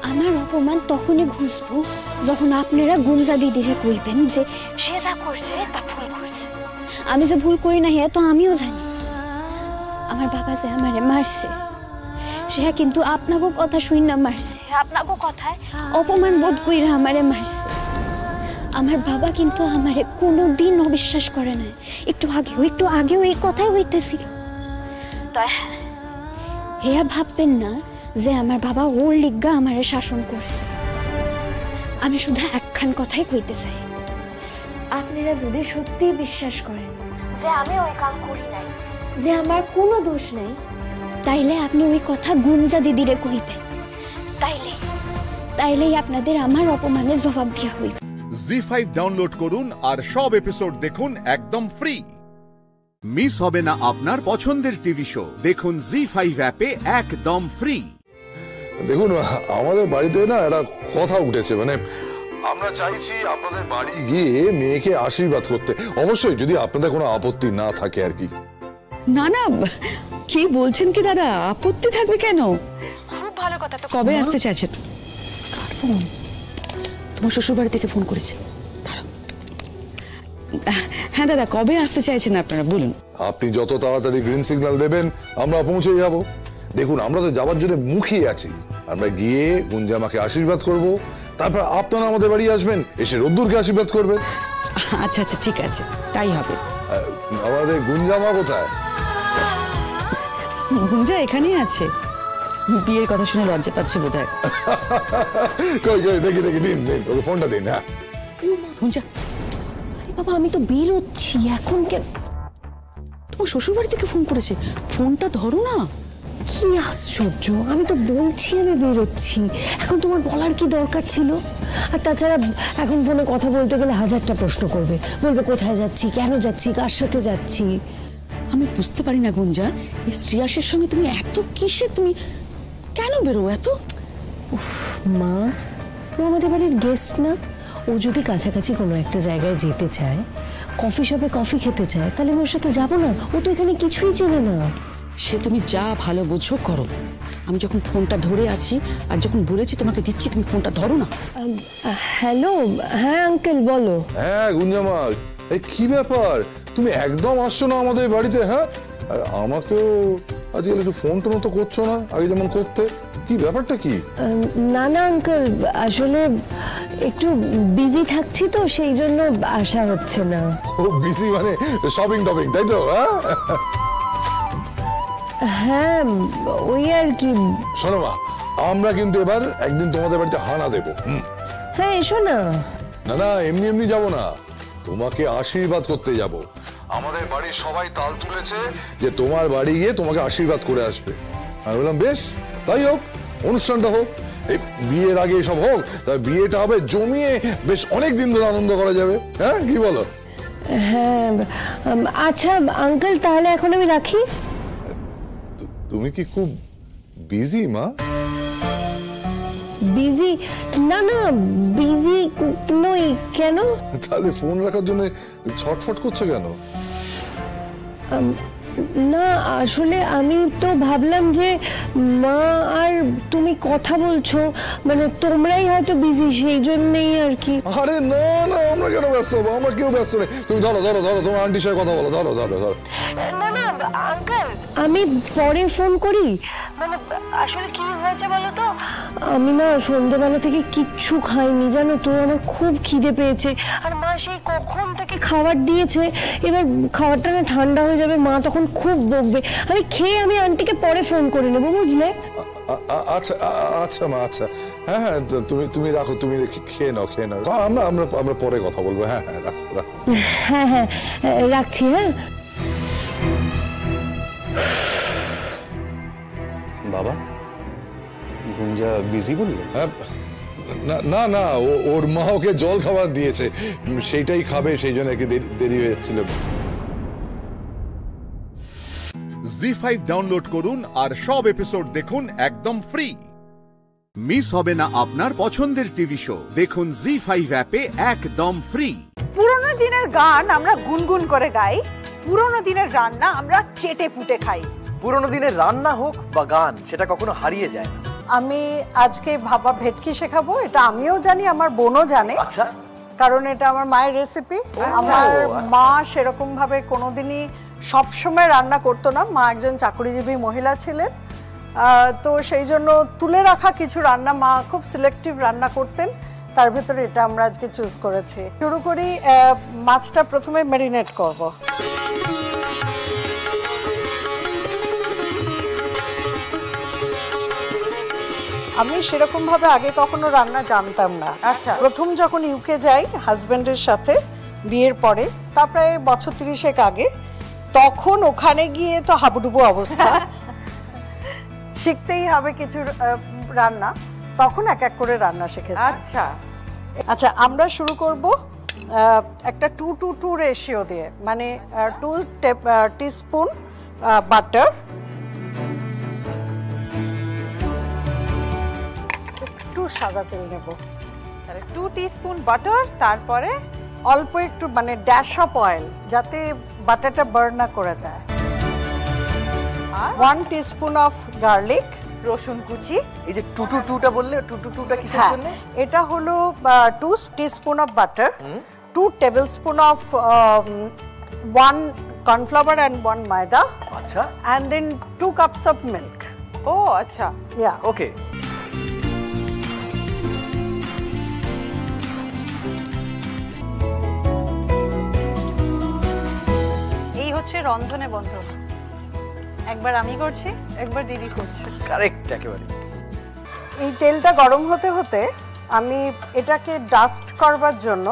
আমার অপমান তখনই ঘুষবো যখন আপনারা গুঞ্জা দিদিরে কইবেন যে সে যা করছে তা ভুল করছে। আমি যে ভুল করি না হ্যাঁ তো আমিও জানি। আমার বাবা যে আমারে মারছে সে কিন্তু আপনাকে কথা শুনি না মারছে, আপনাকে কথায় অপমান বোধ কইরা আমারে মারছে। আমার বাবা কিন্তু আমারে কোনোদিন অবিশ্বাস করে না। একটু আগেও এই কথাই হইতেছিল। তাই হেয়া ভাববেন না যে আমার বাবা ওর লিগা আমারে শাসন করছে। আমি শুধু একখান কথাই কইতে চাই, আপনারা যদি সত্যি বিশ্বাস করেন যে আমি ওই কাম করি নাই, যে আমার কোনো দোষ নাই, তাইলে আপনি ওই কথা গুঞ্জা দিদিরে কইবেন। তাইলেই আপনাদের আমার অপমানের জবাব দেওয়া হইবে। জি5 ডাউনলোড করুন আর সব এপিসোড দেখুন একদম ফ্রি। মিস হবে না আপনার পছন্দের টিভি শো, দেখুন জি5 অ্যাপে একদম ফ্রি। দেখুন আমাদের বাড়িতে না একটা কথা উঠেছে, মানে আমরা চাইছি আপনাদের বাড়ি গিয়ে মেয়েকে আশীর্বাদ করতে, অবশ্যই যদি আপনাদের কোনো আপত্তি না থাকে আর কি। না না, কি বলছেন কি দাদা, আপত্তি থাকবে কেন? খুব ভালো কথা। তো কবে আসতে চাইছেন? তোমার শ্বশুর বাড়ি থেকে ফোন করেছে। হ্যাঁ দাদা, কবে আসতে চাইছেন আপনারা বলুন। আপনি যত তাড়াতাড়ি গ্রিন সিগন্যাল দেবেন আমরা পৌঁছে যাব। দেখুন আমরা তো যাবার জন্য মুখিয়ে আছি, আমরা গিয়ে গুঞ্জামাকে আশীর্বাদ করব, তারপর আপনারা আমাদের বাড়ি আসবেন, এসে রোদ্দুরকে আশীর্বাদ করবেন। আচ্ছা আচ্ছা ঠিক আছে, তাই হবে। আমাদের গুঞ্জামা কোথায়? গুঞ্জা এখানেই আছে। বিয়ের কথা শুনে লজ্জা পাচ্ছে বোধহয়। কই দেখি দিন ওকে ফোনটা দিন। হ্যাঁ গুঞ্জা, বাবা আমি তো বেরোচ্ছি এখন। কেন? তোমার শ্বশুর বাড়ি থেকে ফোন করেছে, ফোনটা ধরো না। কি আশ্চর্য, আমি তো বলছি আমি বেরোচ্ছি, এখন তোমার বলার কি দরকার ছিল? আর তাছাড়া এখন ফোনে কথা বলতে গেলে হাজারটা প্রশ্ন করবে, বলবে কোথায় যাচ্ছি, কেন যাচ্ছি, কার সাথে যাচ্ছি। আমি বুঝতে পারি না গুঞ্জা, এই শ্রেয়াসের সঙ্গে তুমি এত কিসে, তুমি কেন বেরো এত? মা, ও আমাদের বাড়ির গেস্ট না? ও যদি কাছাকাছি কোনো একটা জায়গায় যেতে চায়, কফি শপে কফি খেতে চায়, তাহলে আমি ওর সাথে যাবো না? ও তো এখানে কিছুই চেনে না। সে তুমি যা ভালো বোঝো করো, আমি যখন ফোনটা ধরে আছি আর যখন বলেছি তোমাকে দিচ্ছি, তুমি ফোনটা ধরো না। হ্যালো, হ্যাঁ আঙ্কেল বলো। হ্যাঁ গুঞ্জামা, এই কি ব্যাপার, তুমি একদম আসছো না আমাদের বাড়িতে? হ্যাঁ, আর আমাকেও আজকাল একটু ফোন টোন তো করছো না আগে যেমন করতে, কি ব্যাপারটা কি? না না আঙ্কেল, আসলে একটু বিজি থাকছি তো সেই জন্য আসা হচ্ছে না। ও বিজি মানে শপিং টপিং, তাই তো? হ্যাঁ ওই আর কি। শোনো মা, আমরা কিন্তু এবার একদিন তোমাদের বাড়িতে হানা দেবো। হ্যাঁ এসো না। না না, এমনি যাবো না, তোমাকে আশীর্বাদ করতে যাব। আমাদের বাড়ির সবাই তাল তুলেছে যে তোমার বাড়ি গিয়ে তোমাকে আশীর্বাদ করে আসবে। আমি বললাম বেশ, তাই হোক, অনুষ্ঠানটা হোক। এই বিয়ের আগে সব হোক, তার বিয়েটা হবে জমিয়ে, বেশ অনেক দিন ধরে আনন্দ করা যাবে। হ্যাঁ, কি বলো? হ্যাঁ আচ্ছা আঙ্কেল, তাহলে এখন আমি রাখি। তুমি কি খুব বিজি মা? বিজি? না না, বিজি নই। কেন? তাহলে ফোন রাখার জন্য ছটফট করছো কেন? না আসলে আমি তো ভাবলাম যে মা আর তুমি কথা বলছো, মানে তোমরাই হয়তো বিজি, সেই জন্যই আর কি। আরে না না, আমরা কেন ব্যস্ত হবো? আমরা কেউ ব্যস্ত নেই। তুমি ধরো ধরো ধরো, তোমার আন্টির সাথে কথা বলো। ধরো ধরো ধরো। না না আঙ্কেল, আমি পরে ফোন করি। মানে আসলে কি হয়েছে বলো তো, আমি না সন্ধ্যাবেলা থেকে কিচ্ছু খাইনি জানো তো, আমার খুব খিদে পেয়েছে। আর মা সেই কখন থেকে খাবার দিয়েছে, এবার খাবারটা না ঠান্ডা হয়ে যাবে, মা তখন খুব বকবে। আমি খেয়ে আমি আন্টিকে পরে ফোন করে নেবো, বুঝলে? আচ্ছা আচ্ছা মা, আচ্ছা। হ্যাঁ হ্যাঁ, তুমি রাখো, তুমি খেয়ে নাও, খেয়ে নাও। আমরা পরে কথা বলবো। হ্যাঁ হ্যাঁ, রাখো রাখো। হ্যাঁ হ্যাঁ রাখছি। হ্যাঁ বাবা, গুঞ্জা বিজি বললো? না না, ওর মা ওকে জল খাবার দিয়েছে, সেইটাই খাবে, সেই জন্য দেরি হয়ে যাচ্ছিল। জি5 ডাউনলোড করুন আর সব এপিসোড দেখুন একদম ফ্রি। মিস হবে না আপনার পছন্দের টিভি শো, দেখুন জি5 অ্যাপে একদম ফ্রি। পুরোনো দিনের গান আমরা গুনগুন করে গাই, পুরোনো দিনের রান্না আমরা চেটে পুটে খাই। পুরোনো দিনের রান্না হোক বা গান, সেটা কখনো হারিয়ে যায় না। আমি আজকে ভাপা ভেটকি শেখাবো, এটা আমিও জানি, আমার বোনও জানে। আচ্ছা, কারণ এটা আমার মায়ের রেসিপি। আমার মা সেরকম ভাবে কোনোদিনই সবসময় রান্না করতো না, মা একজন চাকরিজীবী মহিলা ছিলেন, তো সেই জন্য তুলে রাখা কিছু রান্না মা খুব সিলেক্টিভ রান্না করতেন, তার ভেতরে এটা আমরা আজকে চুজ করেছি। শুরু করি, মাছটা প্রথমে ম্যারিনেট করব। আমি সেরকম ভাবে আগে কখনো রান্না জানতাম না। আচ্ছা, প্রথম যখন ইউকে যাই হাজবেন্ডের সাথে বিয়ের পরে, তা প্রায় বছর 30 আগে, তখন ওখানে গিয়ে তো হাবুডুবু অবস্থা, শিখতেই হবে কিছু রান্না, তখন এক এক করে রান্না শিখেছি। আচ্ছা আচ্ছা, আমরা শুরু করব একটা 2:2 রেশিও দিয়ে, মানে 2 টিস্পুন বাটার, একটু সাদা তেল নেব, তাহলে 2 টিস্পুন বাটার, তারপরে অল্প একটু মানে ড্যাশ অফ অয়েল, যাতে বাটারটা বার্ন না করে যায়, 1 টিস্পুন অফ গার্লিক, রসুন কুচি। এই যে 2:2টা বললে, 2:2টা কিসের জন্য? এটা হলো 2 teaspoon of butter, 2 tablespoon of 1 cornflour and 1 ময়দা। আচ্ছা, and then 2 cups of milk. ও আচ্ছা, ইয়া ওকে। এই হচ্ছে রন্ধনে বন্ধন, একবার আমি করছি, একবার দিদি করছে। কারেক্ট, একেবারে। এই তেলটা গরম হতে হতে আমি এটাকে ডাস্ট করবার জন্য,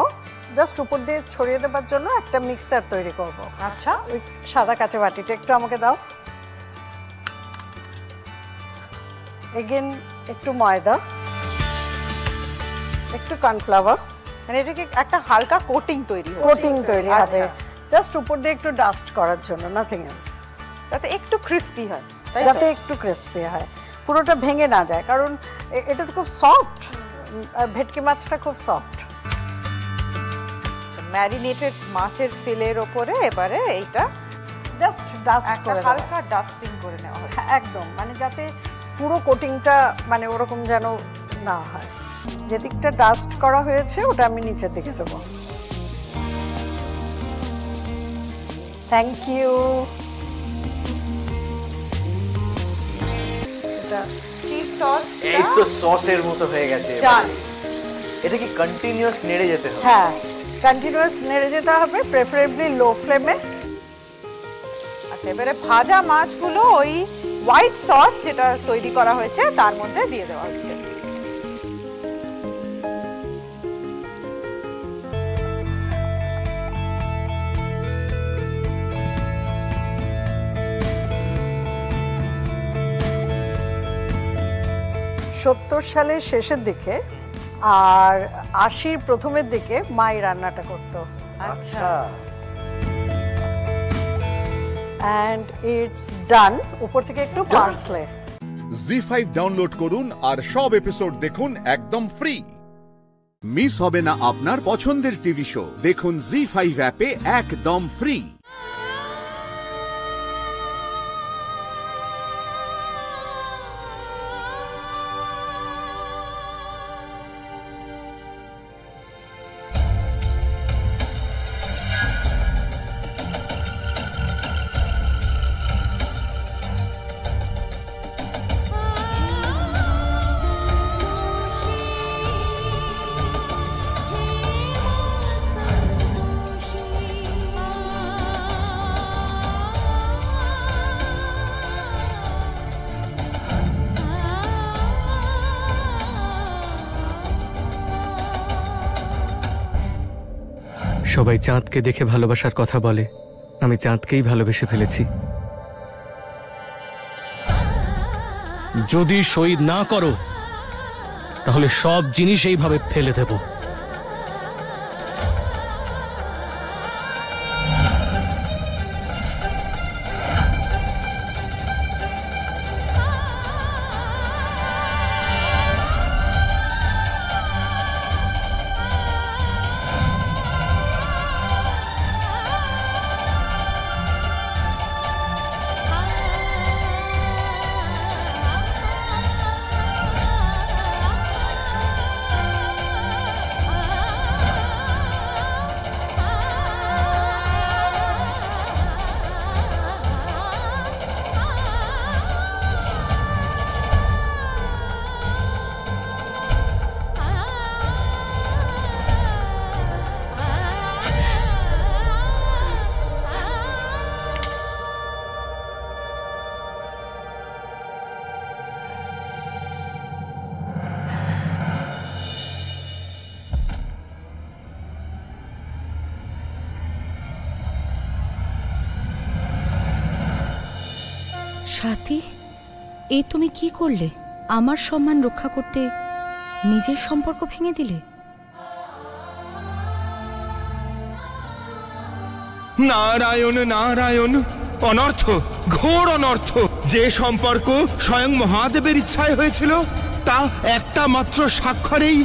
জাস্ট উপর দিয়ে ছড়িয়ে দেবার জন্য একটা মিক্সার তৈরি করব। আচ্ছা, ওই সাদা কাঁচা বাটিটা একটু আমাকে দাও। এগেন একটু ময়দা, একটু কর্নফ্লাওয়ার, মানে এটাকে একটা হালকা কোটিং তৈরি হবে, জাস্ট উপর দিয়ে একটু ডাস্ট করার জন্য, নাথিং এলস, যাতে একটু ক্রিস্পি হয়, যাতে একটু ক্রিস্পি হয়, পুরোটা ভেঙে না যায়, কারণ এটা তো খুব সফট, ভেটকি মাছটা খুব সফট। ম্যারিনেটেড মাছের ফিলের ওপরে এবারে এইটা জাস্ট ডাস্ট করে, হালকা ডাস্টিং করে নেওয়া হয়, একদম, মানে যাতে পুরো কোটিংটা মানে ওরকম যেন না হয়। যেদিকটা ডাস্ট করা হয়েছে ওটা আমি নিচের দিকে দেবো। Thank you. এই তো সসের মতো হয়ে গেছে। এটা কি কন্টিনিউয়াস নেড়ে যেতে হবে? হ্যাঁ, কন্টিনিউয়াস নেড়ে যেতে হবে, প্রেফারেবলি লো ফ্লেমে। আচ্ছা, এবারে ভাজা মাছগুলো ওই হোয়াইট সস যেটা তৈরি করা হয়েছে তার মধ্যে দিয়ে দেওয়া হচ্ছে। 70 সালের শেষের দিকে আর 80 প্রথমের দিকে মাই রান্নাটা করতো। আচ্ছা। And it's done. উপর থেকে একটু পার্সলে। জি5 ডাউনলোড করুন আর সব এপিসোড দেখুন একদম ফ্রি। মিস হবে না আপনার পছন্দের টিভি শো, দেখুন জি5 অ্যাপে একদম ফ্রি। সবাই চাঁদকে দেখে ভালোবাসার কথা বলে, আমি চাঁদকেই ভালোবেসে ফেলেছি। যদি সই না করো তাহলে সব জিনিস এইভাবে ফেলে দেব। সাথী, এই তুমি কি করলে? আমার সম্মান রক্ষা করতে নিজের সম্পর্ক ভেঙে দিলে। নারায়ণ নারায়ণ, অনর্থ, ঘোর অনর্থ। যে সম্পর্ক স্বয়ং মহাদেবের ইচ্ছায় হয়েছিল তা একটা মাত্র স্বাক্ষরেই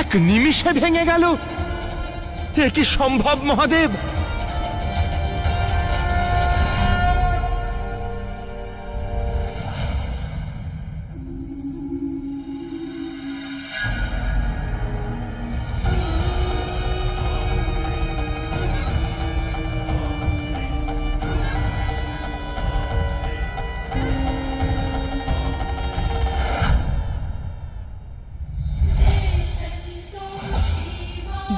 এক নিমিষে ভেঙে গেল। এ কি সম্ভব মহাদেব?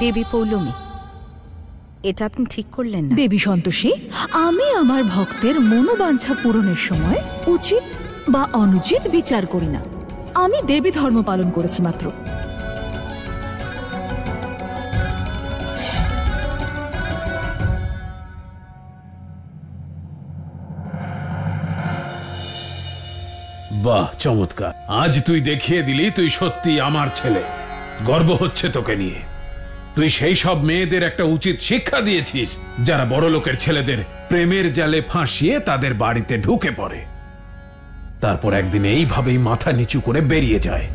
দেবী পৌলমী, এটা আপনি ঠিক করলেন না। দেবী সন্তোষী, আমি আমার ভক্তের মনোবাঞ্ছা পূরণের সময় উচিত বা অনুচিত বিচার করি না। আমি দেবী ধর্ম পালন করেছি মাত্র। বাহ, চমৎকার। আজ তুই দেখিয়ে দিলি তুই সত্যি আমার ছেলে। গর্ব হচ্ছে তোকে নিয়ে। তুই সেই সব মেয়েদের একটা উচিত শিক্ষা দিয়েছিস যারা বড় লোকের ছেলেদের প্রেমের জালে ফাঁসিয়ে তাদের বাড়িতে ঢুকে পড়ে, তারপর একদিন এইভাবেই মাথা নিচু করে বেরিয়ে যায়।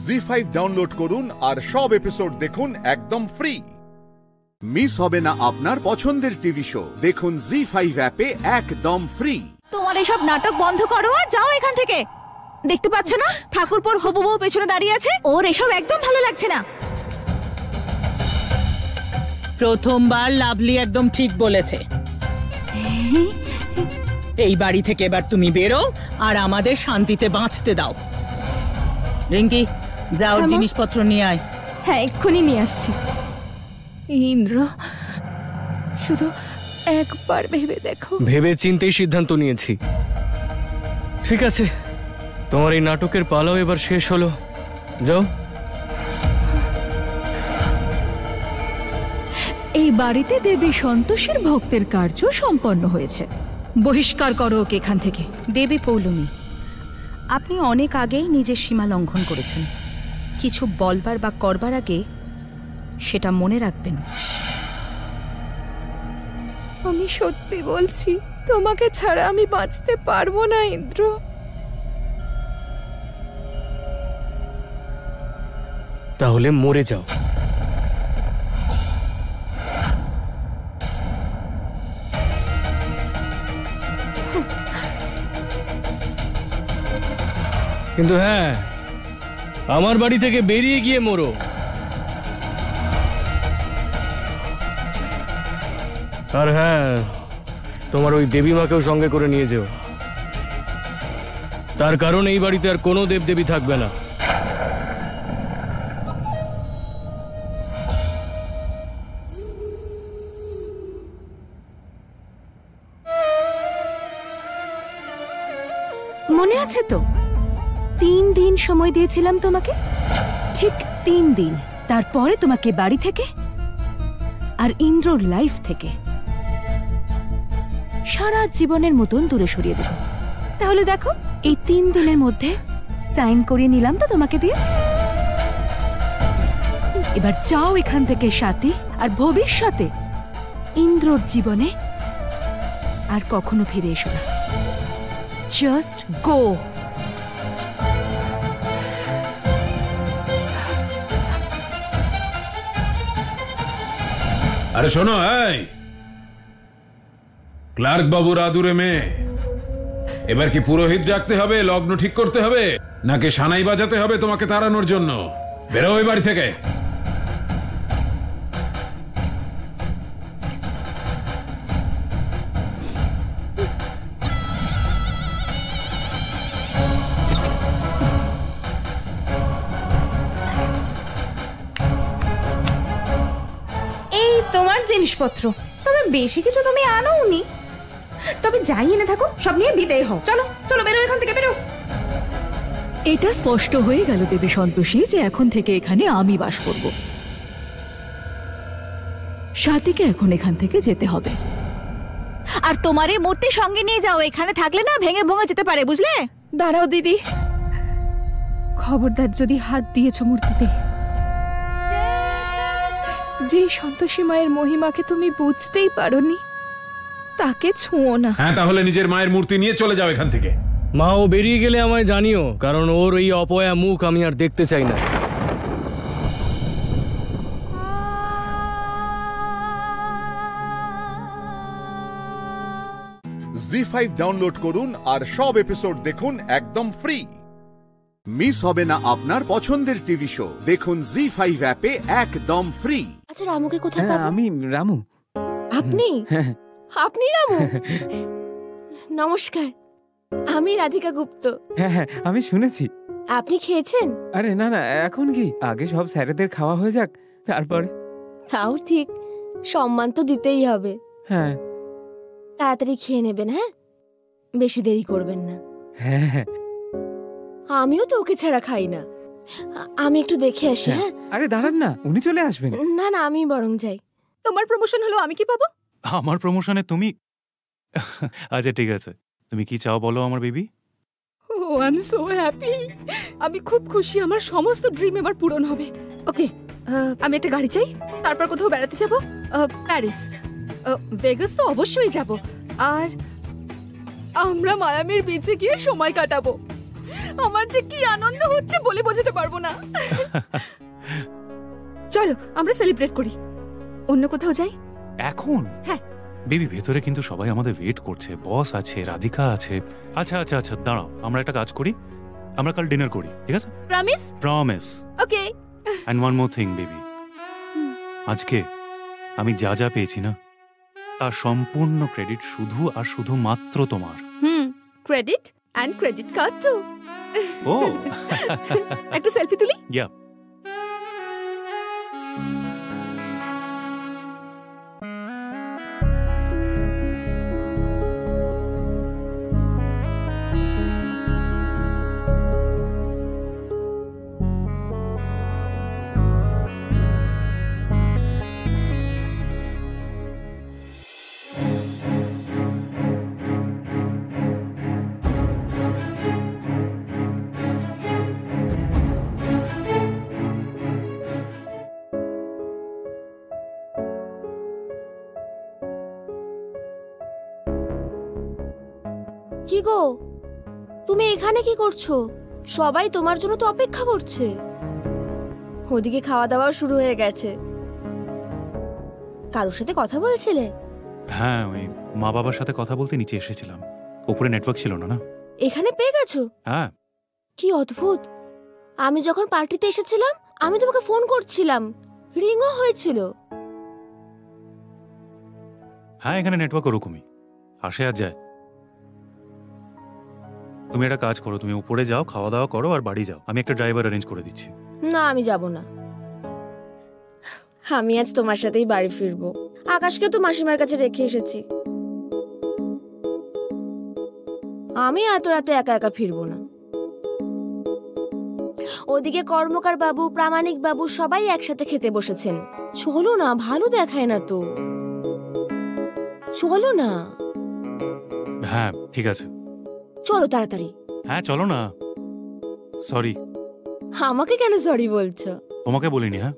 জি5 ডাউনলোড করুন আর সব এপিসোড দেখুন একদম ফ্রি। মিস হবে না আপনার পছন্দের টিভি শো, দেখুন জি5 অ্যাপে একদম ফ্রি। তোমার এসব নাটক বন্ধ করো আর যাও এখান থেকে। দেখতে পাচ্ছ না ঠাকুরপোর হবু বউ পেছনে দাঁড়িয়ে আছে? ওর এসব একদম ভালো লাগছে না। প্রথমবার লাভলি একদম ঠিক বলেছে। এই বাড়ি থেকে এবার তুমি বেরো আর আমাদের শান্তিতে বাঁচতে দাও। রিঙ্কি, যাও জিনিসপত্র নিয়ে আয়। হ্যাঁ, এক্ষুনি নিয়ে আসছি। ইন্দ্র, শুধু একবার ভেবে দেখো। ভেবে চিন্তেই সিদ্ধান্ত নিয়েছি। ঠিক আছে, তোমার এই নাটকের পালাও এবার শেষ হলো, যাও। এই বাড়িতে দেবী সন্তোষীর ভক্তের কার্য সম্পন্ন হয়েছে। বহিষ্কার করো ওকে এখান থেকে। দেবী পৌলমী, আপনি অনেক আগেই নিজের সীমা লঙ্ঘন করেছেন। কিছু বলবার বা করবার আগে সেটা মনে রাখবেন। আমি সত্যি বলছি, তোমাকে ছাড়া আমি বাঁচতে পারবো না ইন্দ্র। তাহলে মরে যাও। কিন্তু হ্যাঁ, আমার বাড়ি থেকে বেরিয়ে গিয়ে মরো। আর হ্যাঁ, তোমার ওই দেবী মাকেও সঙ্গে করে নিয়ে যেও। তার কারণ এই বাড়িতে আর কোনো দেবদেবী থাকবে না। মনে আছে তো 3 দিন সময় দিয়েছিলাম তোমাকে, ঠিক 3 দিন। তারপরে তোমাকে বাড়ি থেকে আর ইন্দ্রর লাইফ থেকে সারা জীবনের মতন দূরে সরিয়ে দেব। তাহলে দেখো, এই 3 দিনের মধ্যে সাইন করিয়ে নিলাম তো তোমাকে দিয়ে। এবার যাও এখান থেকে সাথী, আর ভবিষ্যতে ইন্দ্রর জীবনে আর কখনো ফিরে এসো না। Just go. আরে শোনো, এই ক্লার্ক বাবুর আদুরে মেয়ে, এবার কি পুরোহিত ডাকতে হবে, লগ্ন ঠিক করতে হবে, নাকি সানাই বাজাতে হবে তোমাকে তাড়ানোর জন্য? বেরো ওই বাড়ি থেকে। তোমার জিনিসপত্র, তবে বেশি কিছু তুমি আনোনি। তবে যাই এনে থাকো সব নিয়ে বিদায় হও। চলো চলো, বেরো এখান থেকে, বেরো। এটা স্পষ্ট হয়ে গেল দেবী সন্তোষী যে এখন থেকে এখানে আমি বাস করব। সাথীকে এখন এখান থেকে যেতে হবে। আর তোমার এই মূর্তি সঙ্গে নিয়ে যাও, এখানে থাকলে না ভেঙে ভেঙে যেতে পারে, বুঝলে? দাঁড়াও দিদি, খবরদার যদি হাত দিয়েছো মূর্তিতে, যে সন্তোষী মায়ের মহিমাকে তুমি বুঝতেই পারোনি, তাকে ছুঁয়ো না। হ্যাঁ, তাহলে নিজের মায়ের মূর্তি নিয়ে চলে যাও এখান থেকে। মা, ও বেরিয়ে গেলে আমায় জানিও, কারণ ওর এই অপয়া মুখ আমি আর দেখতে চাই না। জি5 ডাউনলোড করুন আর সব এপিসোড দেখুন একদম ফ্রি। মিস হবে না আপনার পছন্দের টিভি শো, দেখুন জি5 অ্যাপে একদম ফ্রি। আচ্ছা, রামুকে কোথায় পাবো? আমি রামু। আপনি? আপনি রামু? নমস্কার, আমি রাধিকা গুপ্ত। হ্যাঁ হ্যাঁ, আমি শুনেছি। আপনি খেয়েছেন? আরে না না, এখন কি, আগে সব স্যারেদের খাওয়া হয়ে যাক, তারপরে। তাও ঠিক, সম্মান তো দিতেই হবে। হ্যাঁ, তাড়াতাড়ি খেয়ে নেবেন, হ্যাঁ? বেশি দেরি করবেন না। হ্যাঁ হ্যাঁ, আমিও তো ওকে ছাড়া খাই না। আমি একটু দেখে আসি। হ্যাঁ, আরে দাঁড়ান না, উনি চলে আসবেন। না না, আমি বরং যাই। তোমার প্রমোশন হলো, আমি কি পাবো? আমার প্রমোশনে তুমি? আচ্ছা ঠিক আছে, তুমি কি চাও বলো আমার baby. Oh I am so happy. আমি খুব খুশি, আমার সমস্ত ড্রিম এবার পূরণ হবে। ওকে, আমি একটা গাড়ি চাই, তারপর কোথাও বেড়াতে যাব। প্যারিস, ভেগাস তো অবশ্যই যাব, আর আমরা মায়ামির বিচে গিয়ে সময় কাটাবো। আমার যে কি আনন্দ হচ্ছে বলে বোঝাতে পারবো না। চলো আমরা সেলিব্রেট করি। অন্য কোথাও যাই এখন? হ্যাঁ বেবি, ভেতরে কিন্তু সবাই আমাদের ওয়েট করছে, বস আছে, রাধিকা আছে। আচ্ছা আচ্ছা আচ্ছা, দাঁড়াও, আমরা একটা কাজ করি, আমরা কাল ডিনার করি, ঠিক আছে? Promise? Promise. Okay. And one more thing baby, আজকে আমি যা যা পেয়েছি না, তার সম্পূর্ণ ক্রেডিট শুধু আর শুধু মাত্র তোমার। ক্রেডিট এন্ড ক্রেডিট কার্ড তো। ও, একটা সেলফি তুলি? ইয়া। কি গো, তুমি এখানে কি করছো? সবাই তোমার জন্য তো অপেক্ষা করছে। ওদিকে খাওয়া দাওয়া শুরু হয়ে গেছে। কারোর সাথে কথা বলছিলে? হ্যাঁ, ওই মা বাবার সাথে কথা বলতে নিচে এসেছিলাম। উপরে নেটওয়ার্ক ছিল না। এখানে পেয়ে গেছো? হ্যাঁ। কি অদ্ভুত, আমি যখন পার্টিতে এসেছিলাম আমি তোমাকে ফোন করছিলাম, রিংও হয়েছিল। হ্যাঁ, এখানে নেটওয়ার্ক ওরকমই আসে আর যায়। তুমি একটা কাজ করো, তুমি উপরে যাও, খাওয়া দাওয়া করো আর বাড়ি যাও। আমি একটা ড্রাইভার অ্যারেঞ্জ করে দিচ্ছি। না, আমি যাব না। আমি আজ তোমার সাথেই বাড়ি ফিরবো। আকাশকে তো মাসিমার কাছে রেখে এসেছি। আমি এত রাতে একা একা ফিরবো না। ওদিকে কর্মকার বাবু, প্রামাণিক বাবু সবাই একসাথে খেতে বসেছেন। চলো না, ভালো দেখায় না তো। চলো না। হ্যাঁ ঠিক আছে, চলো তাড়াতাড়ি। হ্যাঁ চলো না। সরি। আমাকে কেন সরি বলছো? তোমাকে বলিনি। হ্যাঁ,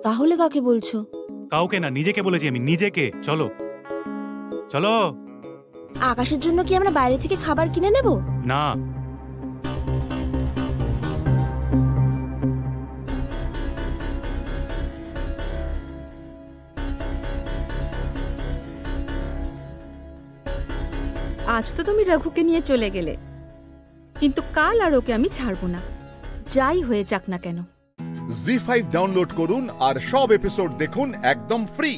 তাহলে কাকে বলছো? কাউকে না, নিজেকে বলেছি আমি, নিজেকে। চলো চলো। আকাশের জন্য কি আমরা বাইরে থেকে খাবার কিনে নেব? না। আজ তো তুমি রঘুকে নিয়ে চলে গেলে, কিন্তু কাল আর ওকে আমি ছাড়বো না, যাই হয়ে যাক না কেন। জি5 ডাউনলোড করুন আর সব এপিসোড দেখুন একদম ফ্রি।